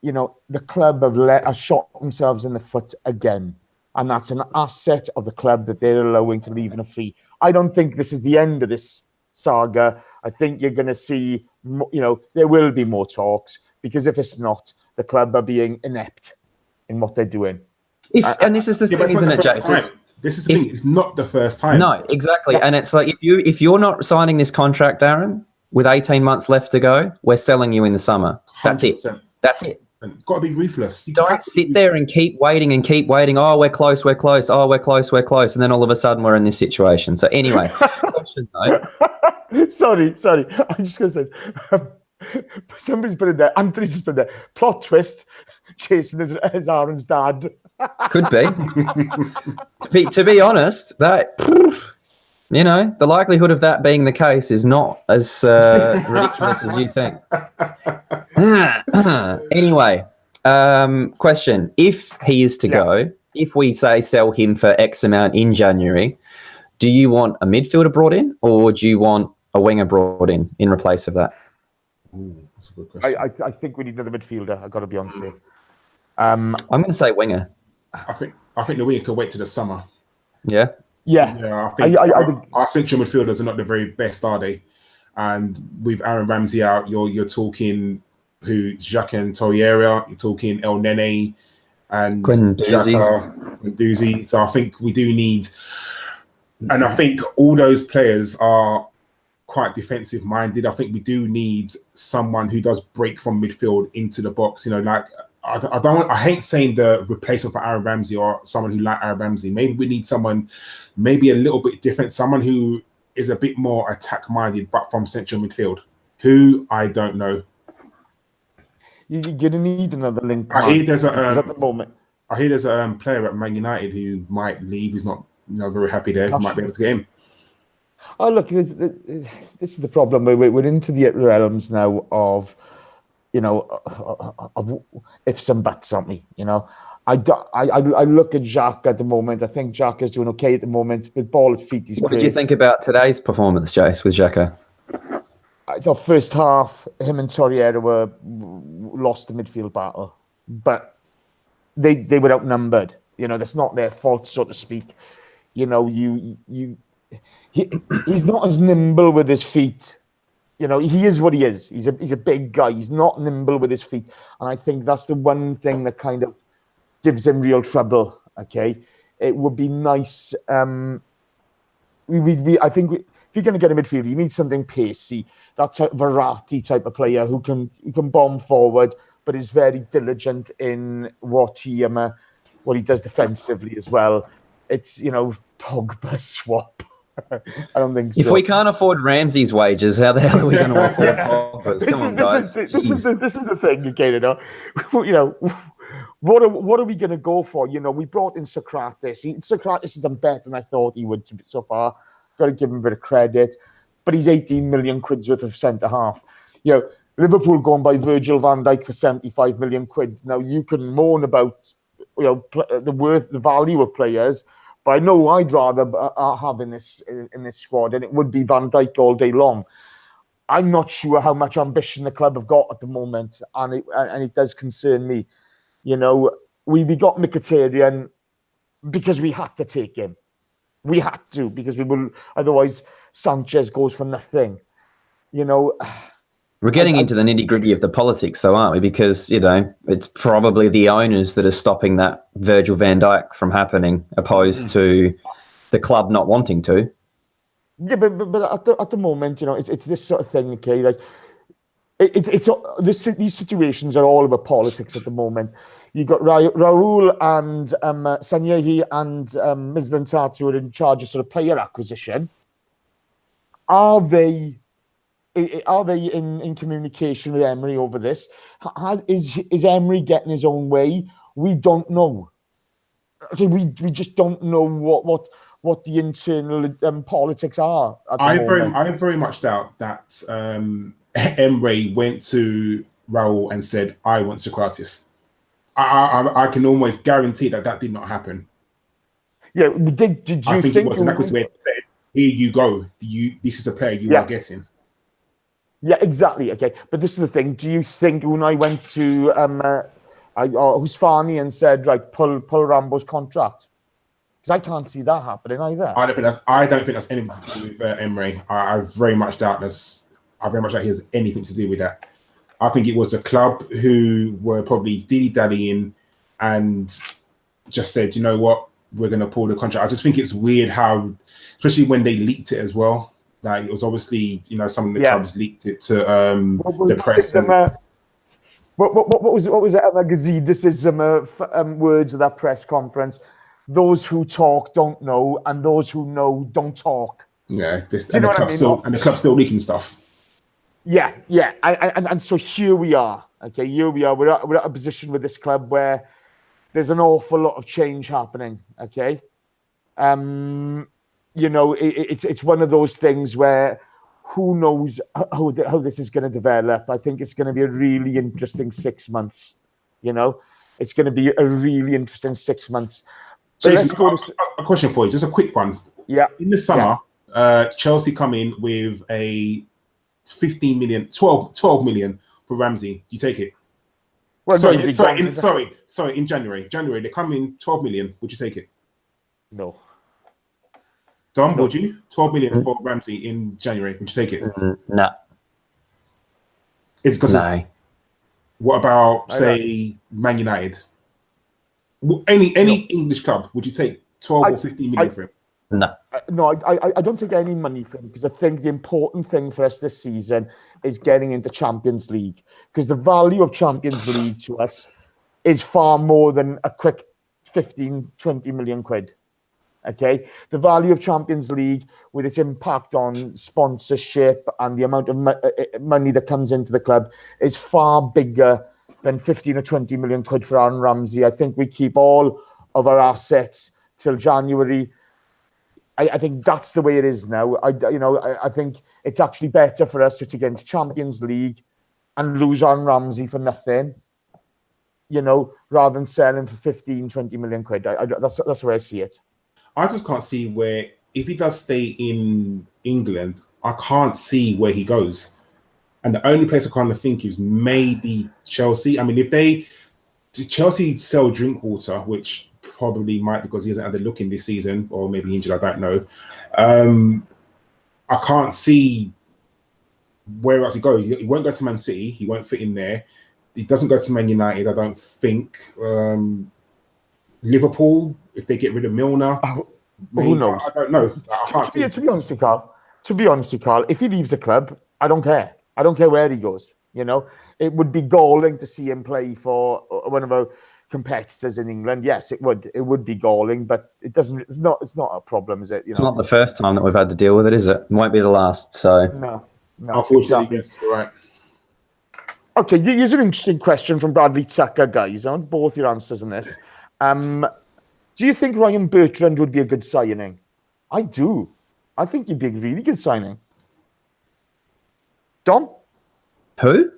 the club have shot themselves in the foot again. And that's an asset of the club that they're allowing to leave in a fee. I don't think this is the end of this saga. I think you're going to see, there will be more talks, because if it's not, the club are being inept in what they're doing. And this is the thing, isn't it, Jason? This is the thing. It's not the first time. No, exactly. Yeah. And it's like, if you're not signing this contract, Aaron, with 18 months left to go, we're selling you in the summer. That's 100%. It. That's it. You've got to be ruthless. Don't sit there and keep waiting. Oh, we're close. Oh, we're close. And then all of a sudden we're in this situation. So anyway, question though. Sorry. I'm just going to say, somebody's put in there, Anthony's just put in there, plot twist, Jason is Aaron's dad. Could be. to be honest, that, the likelihood of that being the case is not as ridiculous as you think. Anyway, question. If he is to go, if we say sell him for X amount in January, do you want a midfielder brought in, or do you want a winger brought in replace of that? Ooh, that's a good question. I think we need another midfielder. I've got to be honest here. I'm going to say winger. I think the winger can wait till the summer. Yeah. I think our central midfielders are not the very best, are they? And with Aaron Ramsey out, you're talking Jacques and Torreira, you're talking El Nene and Guendouzi. So I think we do need, and I think all those players are quite defensive minded. I think we do need someone who does break from midfield into the box. I don't. I hate saying the replacement for Aaron Ramsey or someone who like Aaron Ramsey. Maybe we need someone, maybe a little bit different. Someone who is a bit more attack minded, but from central midfield. Who I don't know. You're gonna need another link. I hear there's at the moment. I hear there's a player at Man United who might leave. He's not, very happy there. Might be able to get him. Oh, look, this is the problem. We're into the realms now of, of ifs and buts on me. I look at Jacques at the moment. I think Jacques is doing okay at the moment with ball at feet. What did you think about today's performance, Jace, with Xhaka? I thought first half, him and Torreira were lost the midfield battle, but they were outnumbered. That's not their fault, so to speak. He's not as nimble with his feet. He is what he is. He's a big guy. He's not nimble with his feet, and I think that's the one thing that kind of gives him real trouble. Okay, it would be nice. I think if you're going to get a midfielder, you need something pacey. That's a Verratti type of player who can bomb forward, but is very diligent in what he does defensively as well. It's Pogba swap. I don't think so. If we can't afford Ramsey's wages, how the hell are we going to afford Pogba's? Come on, guys. This is the thing, okay, What are we going to go for? We brought in Sokratis. Sokratis has done better than I thought he would so far. Got to give him a bit of credit. But he's 18 million quid's worth of centre-half. Liverpool going by Virgil van Dijk for 75 million quid. Now, you can moan about the value of players, but I know I'd rather have in this squad, and it would be Van Dijk all day long. I'm not sure how much ambition the club have got at the moment, and it does concern me. We got Mkhitaryan because we had to take him. We had to, because we will, otherwise Sanchez goes for nothing. We're getting into the nitty-gritty of the politics, though, aren't we? Because, it's probably the owners that are stopping that Virgil van Dijk from happening, opposed to the club not wanting to. Yeah, but at the moment, it's this sort of thing, okay? Like, these situations are all about politics at the moment. You've got Raul and Sanyehi and Mislintat who are in charge of sort of player acquisition. Are they in communication with Emery over this? Is Emery getting his own way? We don't know. Okay, we just don't know what the internal politics are. I very much doubt that Emery went to Raul and said, "I want Sokratis." I can almost guarantee that did not happen. Yeah, did you I think it was an acquisition. Here you go. This is a player you are getting. Yeah, exactly. Okay, but this is the thing. Do you think Unai went to Husfani and said, right, pull Rambo's contract? Because I can't see that happening either. I don't think that's anything to do with Emery. I very much doubt this. I very much doubt he has anything to do with that. I think it was a club who were probably dilly-dallying and just said, you know what, we're going to pull the contract. I just think it's weird how, especially when they leaked it as well, that it was obviously, some of the clubs leaked it to the press. What was it? Gazidis' words of that press conference. Those who talk don't know, and those who know don't talk. Yeah, the club's still leaking stuff. Yeah, and so here we are. Okay, We're at a position with this club where there's an awful lot of change happening. Okay, it's one of those things where who knows how this is going to develop. I think it's going to be a really interesting 6 months. It's going to be a really interesting 6 months. So a question for you, just a quick one. Yeah. In the summer, Chelsea come in with a 12 million for Ramsey. Do you take it? Well, sorry, in January. They come in 12 million. Would you take it? No. Dom, would you? 12 million for Ramsey in January. Would you take it? No. It's because what about, say, Man United? Any English club, would you take 12 or 15 million for him? No. No, I don't take any money for him, because I think the important thing for us this season is getting into Champions League, because the value of Champions League to us is far more than a quick 15, 20 million quid. Okay, the value of Champions League with its impact on sponsorship and the amount of money that comes into the club is far bigger than 15 or 20 million quid for Aaron Ramsey. I think we keep all of our assets till January. I think that's the way it is now. I think it's actually better for us to get into Champions League and lose Aaron Ramsey for nothing, rather than sell him for 15, 20 million quid. That's the way I see it. I just can't see where, if he does stay in England, I can't see where he goes. And the only place I kind of think is maybe Chelsea. I mean, if Chelsea sell Drinkwater, which probably might, because he hasn't had a look in this season, or maybe injured, I don't know. I can't see where else he goes. He won't go to Man City. He won't fit in there. He doesn't go to Man United, I don't think. Liverpool, if they get rid of Milner, who knows? I don't know. I can't see. To be honest with you, Karl, if he leaves the club, I don't care. I don't care where he goes. It would be galling to see him play for one of our competitors in England. Yes, it would. It would be galling, but it doesn't. It's not a problem, is it? It's not the first time that we've had to deal with it, is it? It won't be the last. So no. Unfortunately, yes, you're right. Okay, here's an interesting question from Bradley Tucker, guys. I want both your answers on this. Do you think Ryan Bertrand would be a good signing? I do. I think he'd be a really good signing. Dom? Who?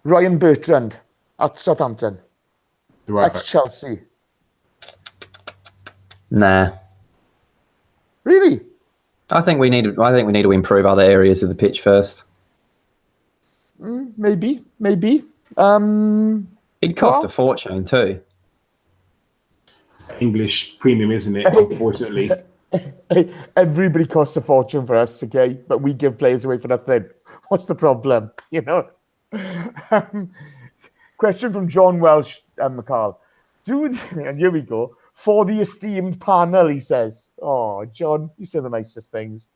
Ryan Bertrand at Southampton. Right. Ex-Chelsea. Nah. Really? I think we need to improve other areas of the pitch first. Maybe. It'd cost a fortune too. English premium, isn't it? Unfortunately. Everybody costs a fortune for us, okay? But we give players away for nothing. What's the problem? Question from John Welsh, Karl. And here we go. For the esteemed panel, he says. Oh, John, you say the nicest things.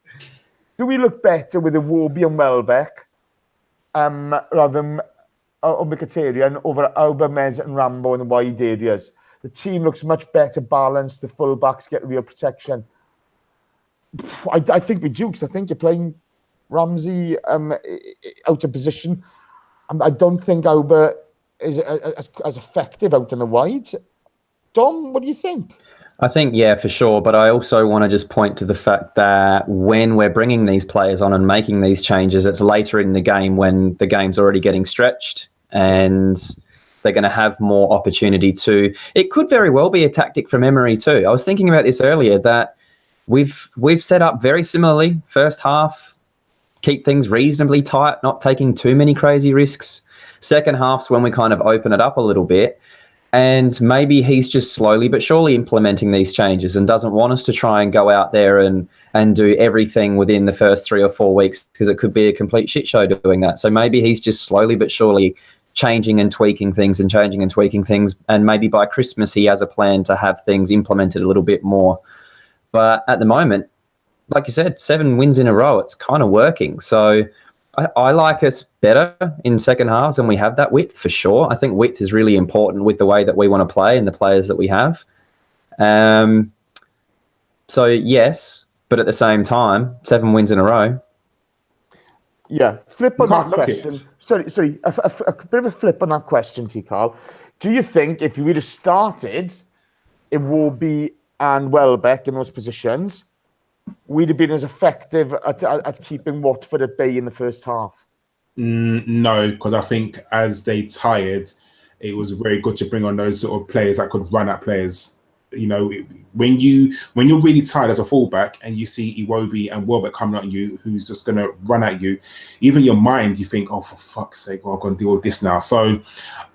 Do we look better with Iwobi and Welbeck rather than Mkhitaryan over Aubameyang and Rambo in the wide areas? The team looks much better balanced. The fullbacks get real protection. I think we do, because I think you're playing Ramsey out of position. I don't think Auba is as effective out in the wide. Dom, what do you think? I think, yeah, for sure. But I also want to just point to the fact that when we're bringing these players on and making these changes, it's later in the game when the game's already getting stretched and they're going to have more opportunity to. It could very well be a tactic from Emery too. I was thinking about this earlier, that we've set up very similarly. First half, keep things reasonably tight, not taking too many crazy risks. Second half's when we kind of open it up a little bit. And maybe he's just slowly but surely implementing these changes and doesn't want us to try and go out there and do everything within the first 3 or 4 weeks, because it could be a complete shit show doing that. So maybe he's just slowly but surely changing and tweaking things. And maybe by Christmas he has a plan to have things implemented a little bit more. But at the moment, like you said, 7 wins in a row, it's kind of working. So I like us better in second halves, and we have that width for sure. I think width is really important with the way that we want to play and the players that we have. So yes, but at the same time, 7 wins in a row. Yeah, flip on that question. Sorry, a bit of a flip on that question to you, Karl. Do you think if we'd have started Iwobi and Welbeck in those positions, we'd have been as effective at keeping Watford at bay in the first half? No, because I think as they tired, it was very good to bring on those sort of players that could run at players. You know, when you're really tired as a fullback and you see Iwobi and Welbeck coming at you, who's just going to run at you, even your mind, you think, oh, for fuck's sake, well, I'm going to deal with this now. So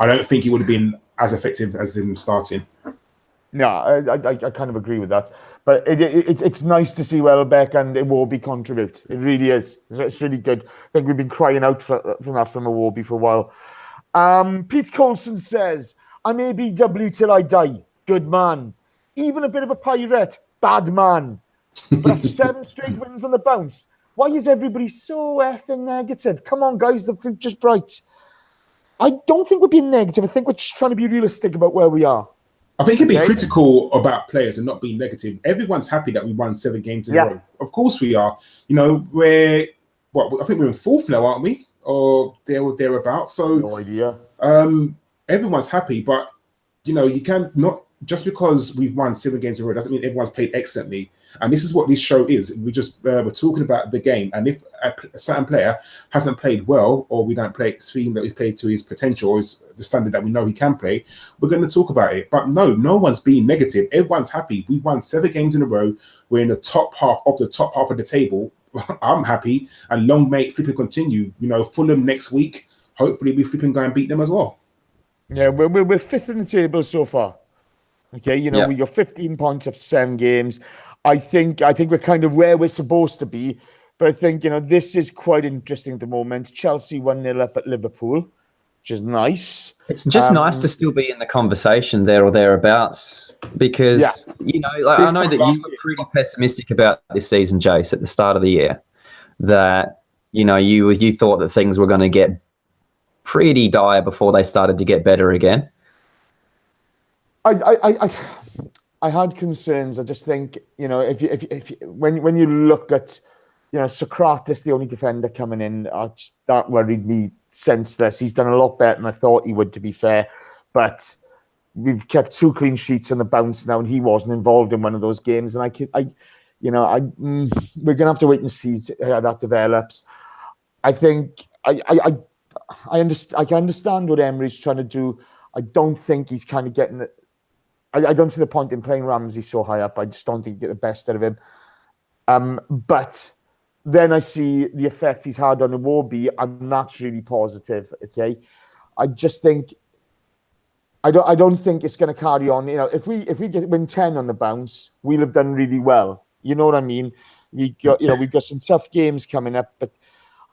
I don't think it would have been as effective as them starting. No, I kind of agree with that. But it's nice to see Welbeck and Iwobi contribute. It really is. It's really good. I think we've been crying out from Iwobi for a while. Pete Coulson says, I'm ABW till I die. Good man. Even a bit of a pirate. Bad man. But after 7 straight wins on the bounce, why is everybody so effing negative? Come on, guys. The future's bright. I don't think we're being negative. I think we're just trying to be realistic about where we are. I think it can be critical about players and not being negative. Everyone's happy that we won 7 games in a row. Of course we are. You know, I think we're in 4th now, aren't we? Or thereabouts. So no idea. Everyone's happy, but you know, you can not just because we've won 7 games in a row doesn't mean everyone's played excellently. And this is what this show is. We're talking about the game, and if a certain player hasn't played well, or we don't seem that he's played to his potential or the standard that we know he can play, we're going to talk about it. But no one's being negative. Everyone's happy. We won 7 games in a row. We're in the top half of the table. I'm happy, and long may it flipping continue. You know, Fulham next week. Hopefully, we flipping go and beat them as well. Yeah, we're 5th in the table so far. Okay, you know, we got 15 points after 7 games. I think we're kind of where we're supposed to be, but I think, you know, this is quite interesting at the moment. Chelsea 1-0 up at Liverpool, which is nice. It's just nice to still be in the conversation there or thereabouts, because you know, like, I know that you were pretty pessimistic about this season, Jace, at the start of the year. That, you know, you thought that things were going to get pretty dire before they started to get better again. I had concerns. I just think, you know, if when you look at, you know, Sokratis, the only defender coming in, that worried me senseless. He's done a lot better than I thought he would, to be fair. But we've kept 2 clean sheets on the bounce now, and he wasn't involved in one of those games. And we're gonna have to wait and see how that develops. I think I understand what Emery's trying to do. I don't think he's kind of getting it. I don't see the point in playing Ramsey so high up. I just don't think you get the best out of him. But then I see the effect he's had on Iwobi, and that's really positive. Okay, I just think I don't think it's going to carry on. You know, if we win 10 on the bounce, we'll have done really well. You know what I mean? We've got some tough games coming up, but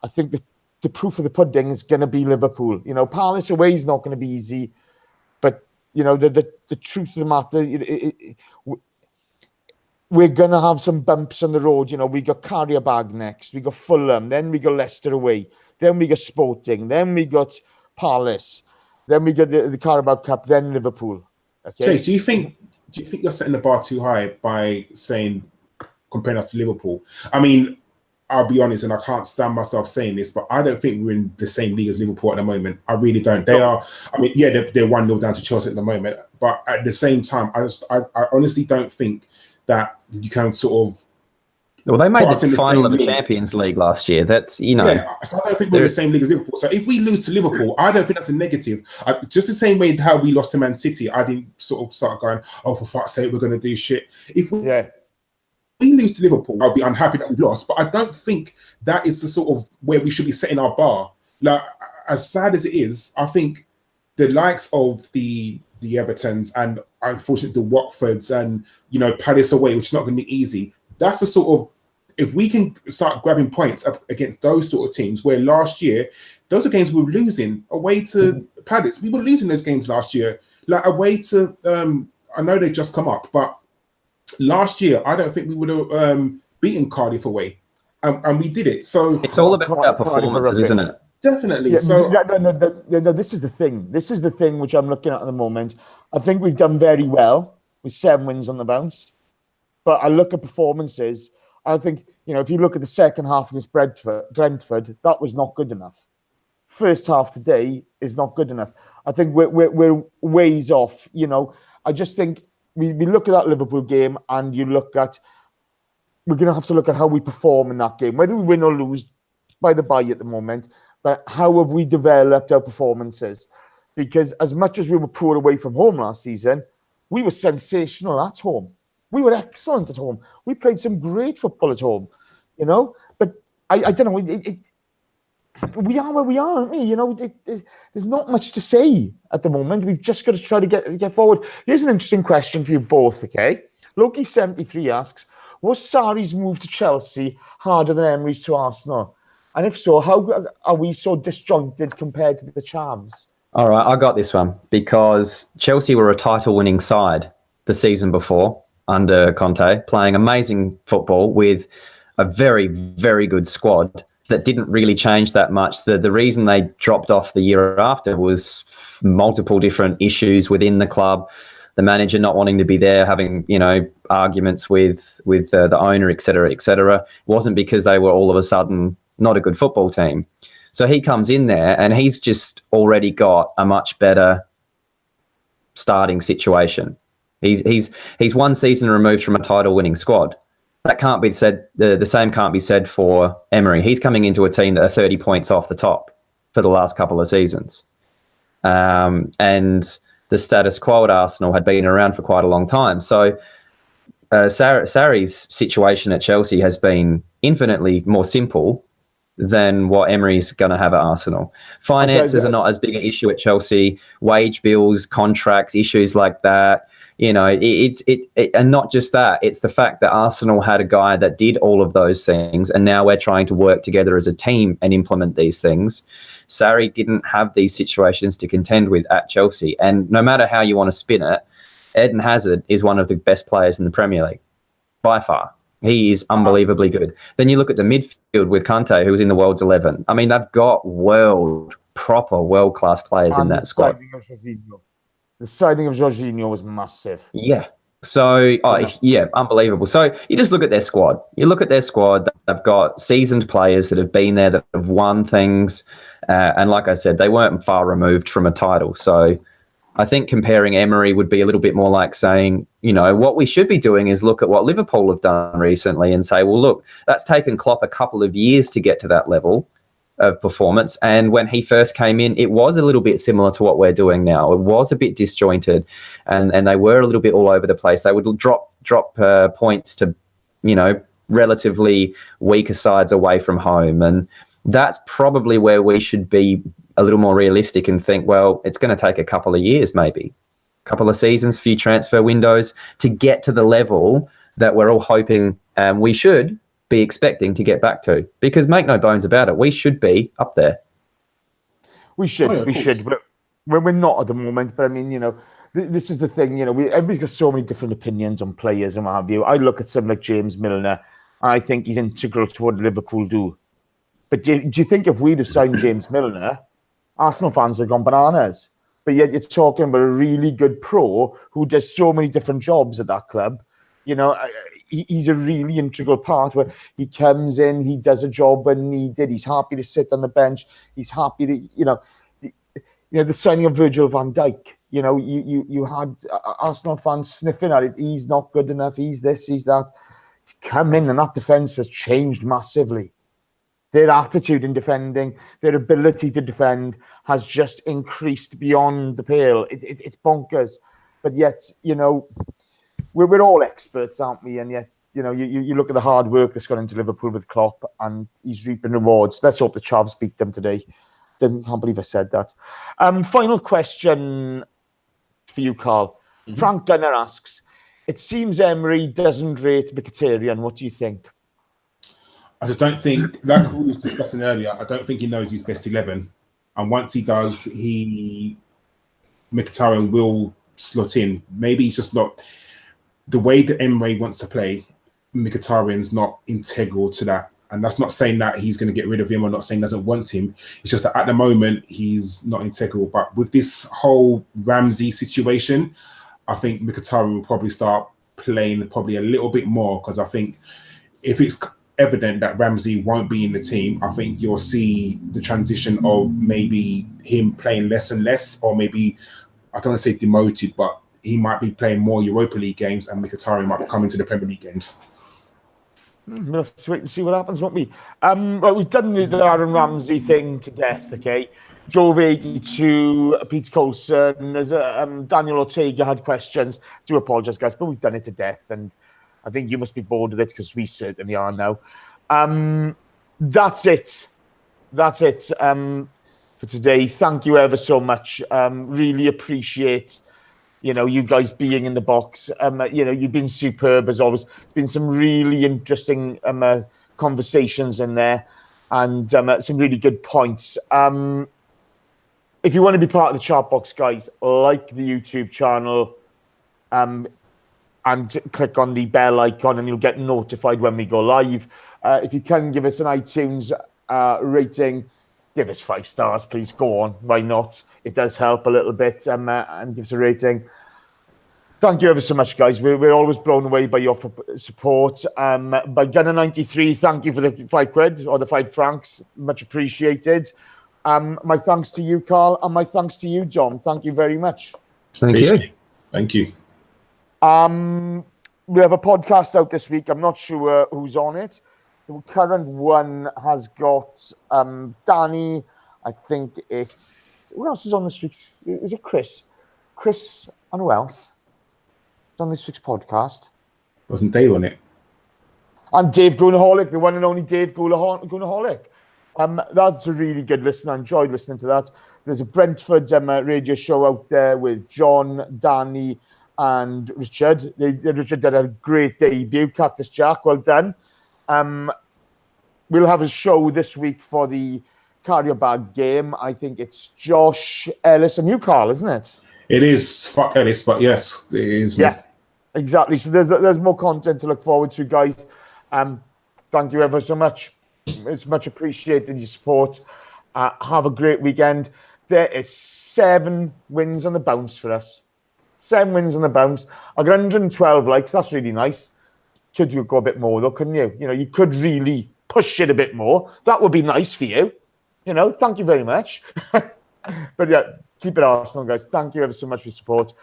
I think the proof of the pudding is going to be Liverpool. You know, Palace away is not going to be easy, but you know, the truth of the matter, we're going to have some bumps on the road. You know, we got Karabag next, we got Fulham, then we got Leicester away, then we got Sporting, then we got Palace, then we got the Carabao Cup, then Liverpool. Okay. Chase, do you think you're setting the bar too high by comparing us to Liverpool? I mean, I'll be honest, and I can't stand myself saying this, but I don't think we're in the same league as Liverpool at the moment. I really don't. They are. I mean, yeah, they're 1-0 down to Chelsea at the moment, but at the same time, I honestly don't think that you can sort of. Well, they made the final of the Champions League last year. That's, you know. Yeah, so I don't think we're in the same league as Liverpool. So if we lose to Liverpool, I don't think that's a negative. Just the same way how we lost to Man City, I didn't sort of start going, oh, for fuck's sake, we're going to do shit. If we lose to Liverpool, I'll be unhappy that we've lost, but I don't think that is the sort of where we should be setting our bar. Like, as sad as it is, I think the likes of the Evertons and unfortunately the Watfords and, you know, Palace away, which is not going to be easy. That's the sort of, if we can start grabbing points up against those sort of teams, where last year those are games we were losing away to Palace. We were losing those games last year, like away to. I know they just come up, but last year I don't think we would have beaten Cardiff away, and we did it. So it's all about performances, isn't it? Definitely. Yeah, so no, this is the thing. This is the thing which I'm looking at the moment. I think we've done very well with 7 wins on the bounce, but I look at performances. I think, you know, if you look at the second half against Brentford, that was not good enough. First half today is not good enough. I think we're ways off. You know, I just think we look at that Liverpool game, and we're going to have to look at how we perform in that game, whether we win or lose, by the by at the moment. But how have we developed our performances? Because as much as we were poor away from home last season, we were sensational at home. We were excellent at home. We played some great football at home, you know. But I don't know. We are where we are, aren't we? You know, there's not much to say at the moment. We've just got to try to get forward. Here's an interesting question for you both, okay? Loki73 asks, was Sarri's move to Chelsea harder than Emery's to Arsenal? And if so, how are we so disjointed compared to the Chavs? All right, I got this one, because Chelsea were a title-winning side the season before under Conte, playing amazing football with a very, very good squad. that didn't really change that much. The reason they dropped off the year after was multiple different issues within the club. The manager not wanting to be there, having, you know, arguments with the owner, et cetera, et cetera. It wasn't because they were all of a sudden not a good football team. So he comes in there and he's just already got a much better starting situation. He's one season removed from a title-winning squad. That can't be said. The same can't be said for Emery. He's coming into a team that are 30 points off the top for the last couple of seasons. And the status quo at Arsenal had been around for quite a long time. So Sarri's situation at Chelsea has been infinitely more simple than what Emery's going to have at Arsenal. Finances are not as big an issue at Chelsea. Wage bills, contracts, issues like that. You know, and not just that. It's the fact that Arsenal had a guy that did all of those things, and now we're trying to work together as a team and implement these things. Sarri didn't have these situations to contend with at Chelsea, and no matter how you want to spin it, Eden Hazard is one of the best players in the Premier League, by far. He is unbelievably good. Then you look at the midfield with Kante, who was in the World's 11. I mean, they've got proper world-class players in that squad. The signing of Jorginho was massive. Yeah. So, unbelievable. So you just look at their squad. They've got seasoned players that have been there, that have won things. And like I said, they weren't far removed from a title. So I think comparing Emery would be a little bit more like saying, you know, what we should be doing is look at what Liverpool have done recently and say, well, look, that's taken Klopp a couple of years to get to that level of performance. And when he first came in, it was a little bit similar to what we're doing now. It was a bit disjointed, and they were a little bit all over the place. They would drop points to, you know, relatively weaker sides away from home. And that's probably where we should be a little more realistic and think, well, it's going to take a couple of years, maybe a couple of seasons, few transfer windows to get to the level that we're all hoping we should be expecting to get back to. Because make no bones about it, we should be up there. We should, but we're not at the moment. But I mean, you know, this is the thing. You know, everybody's got so many different opinions on players and what have you. I look at someone like James Milner, and I think he's integral to what Liverpool do. But do you think if we'd have signed James Milner, Arsenal fans have gone bananas? But yet you're talking about a really good pro who does so many different jobs at that club. You know, he's a really integral part where he comes in, he does a job when needed. He's happy to sit on the bench. He's happy to, you know, the signing of Virgil van Dijk. You know, you had Arsenal fans sniffing at it. He's not good enough. He's this, he's that. He's come in, and that defence has changed massively. Their attitude in defending, their ability to defend has just increased beyond the pale. It's bonkers. But yet, you know, we're all experts, aren't we? And yet, you know, you look at the hard work that's gone into Liverpool with Klopp, and he's reaping rewards. Let's hope the Chavs beat them today. Can't believe I said that. Final question for you, Karl. Mm-hmm. Frank Gunner asks, it seems Emery doesn't rate Mkhitaryan. What do you think? I just don't think, like we were discussing earlier, I don't think he knows his best 11. And once he does, Mkhitaryan will slot in. Maybe he's just not, the way that Emery wants to play, Mkhitaryan's not integral to that. And that's not saying that he's going to get rid of him, or not saying he doesn't want him. It's just that at the moment, he's not integral. But with this whole Ramsey situation, I think Mkhitaryan will probably start playing probably a little bit more, because I think if it's evident that Ramsey won't be in the team, I think you'll see the transition of maybe him playing less and less, or maybe, I don't want to say demoted, but he might be playing more Europa League games, and Mkhitaryan might be coming to the Premier League games. We'll have to wait and see what happens, won't we? Well, we've done the Aaron Ramsey thing to death, okay? Jove 82, Peter Coulson, there's Daniel Ortega had questions. I do apologise, guys, but we've done it to death, and I think you must be bored with it, because we certainly are now. That's it. For today. Thank you ever so much. Really appreciate, you know, you guys being in the box. You know, you've been superb as always. There's been some really interesting conversations in there, and some really good points. If you want to be part of the chat box, guys, like the YouTube channel, and click on the bell icon, and you'll get notified when we go live. If you can give us an iTunes rating, give us 5 stars, please. Go on. Why not? It does help a little bit, and give us a rating. Thank you ever so much, guys. We're always blown away by your support. By Gunner93, thank you for the £5 or the 5 francs. Much appreciated. My thanks to you, Karl, and my thanks to you, John. Thank you very much. Thank you. Thank you. We have a podcast out this week. I'm not sure who's on it. The current one has got Danny. I think it's... Who else is on this week's... Is it Chris? Chris and who else? On this week's podcast. Wasn't Dave on it? And Dave Goonaholic, the one and only Dave Goonaholic. That's a really good listen. I enjoyed listening to that. There's a Brentford radio show out there with John, Danny, and Richard. Richard did a great debut. Cactus Jack, well done. We'll have a show this week for the Carrier Bag game. I think it's Josh, Ellis, and you, Karl, isn't it? It is. Fuck Ellis, but yes, it is. Yeah, exactly. So there's more content to look forward to, guys. Thank you ever so much. It's much appreciated, your support. Have a great weekend. There is 7 wins on the bounce for us. 7 wins on the bounce. I got 112 likes. That's really nice. Could you go a bit more, though, couldn't you? You know, you could really push it a bit more. That would be nice for you. You know, thank you very much. But yeah, keep it Arsenal, guys. Thank you ever so much for your support.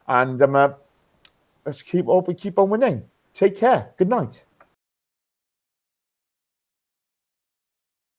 And let's hope we keep on winning. Take care. Good night.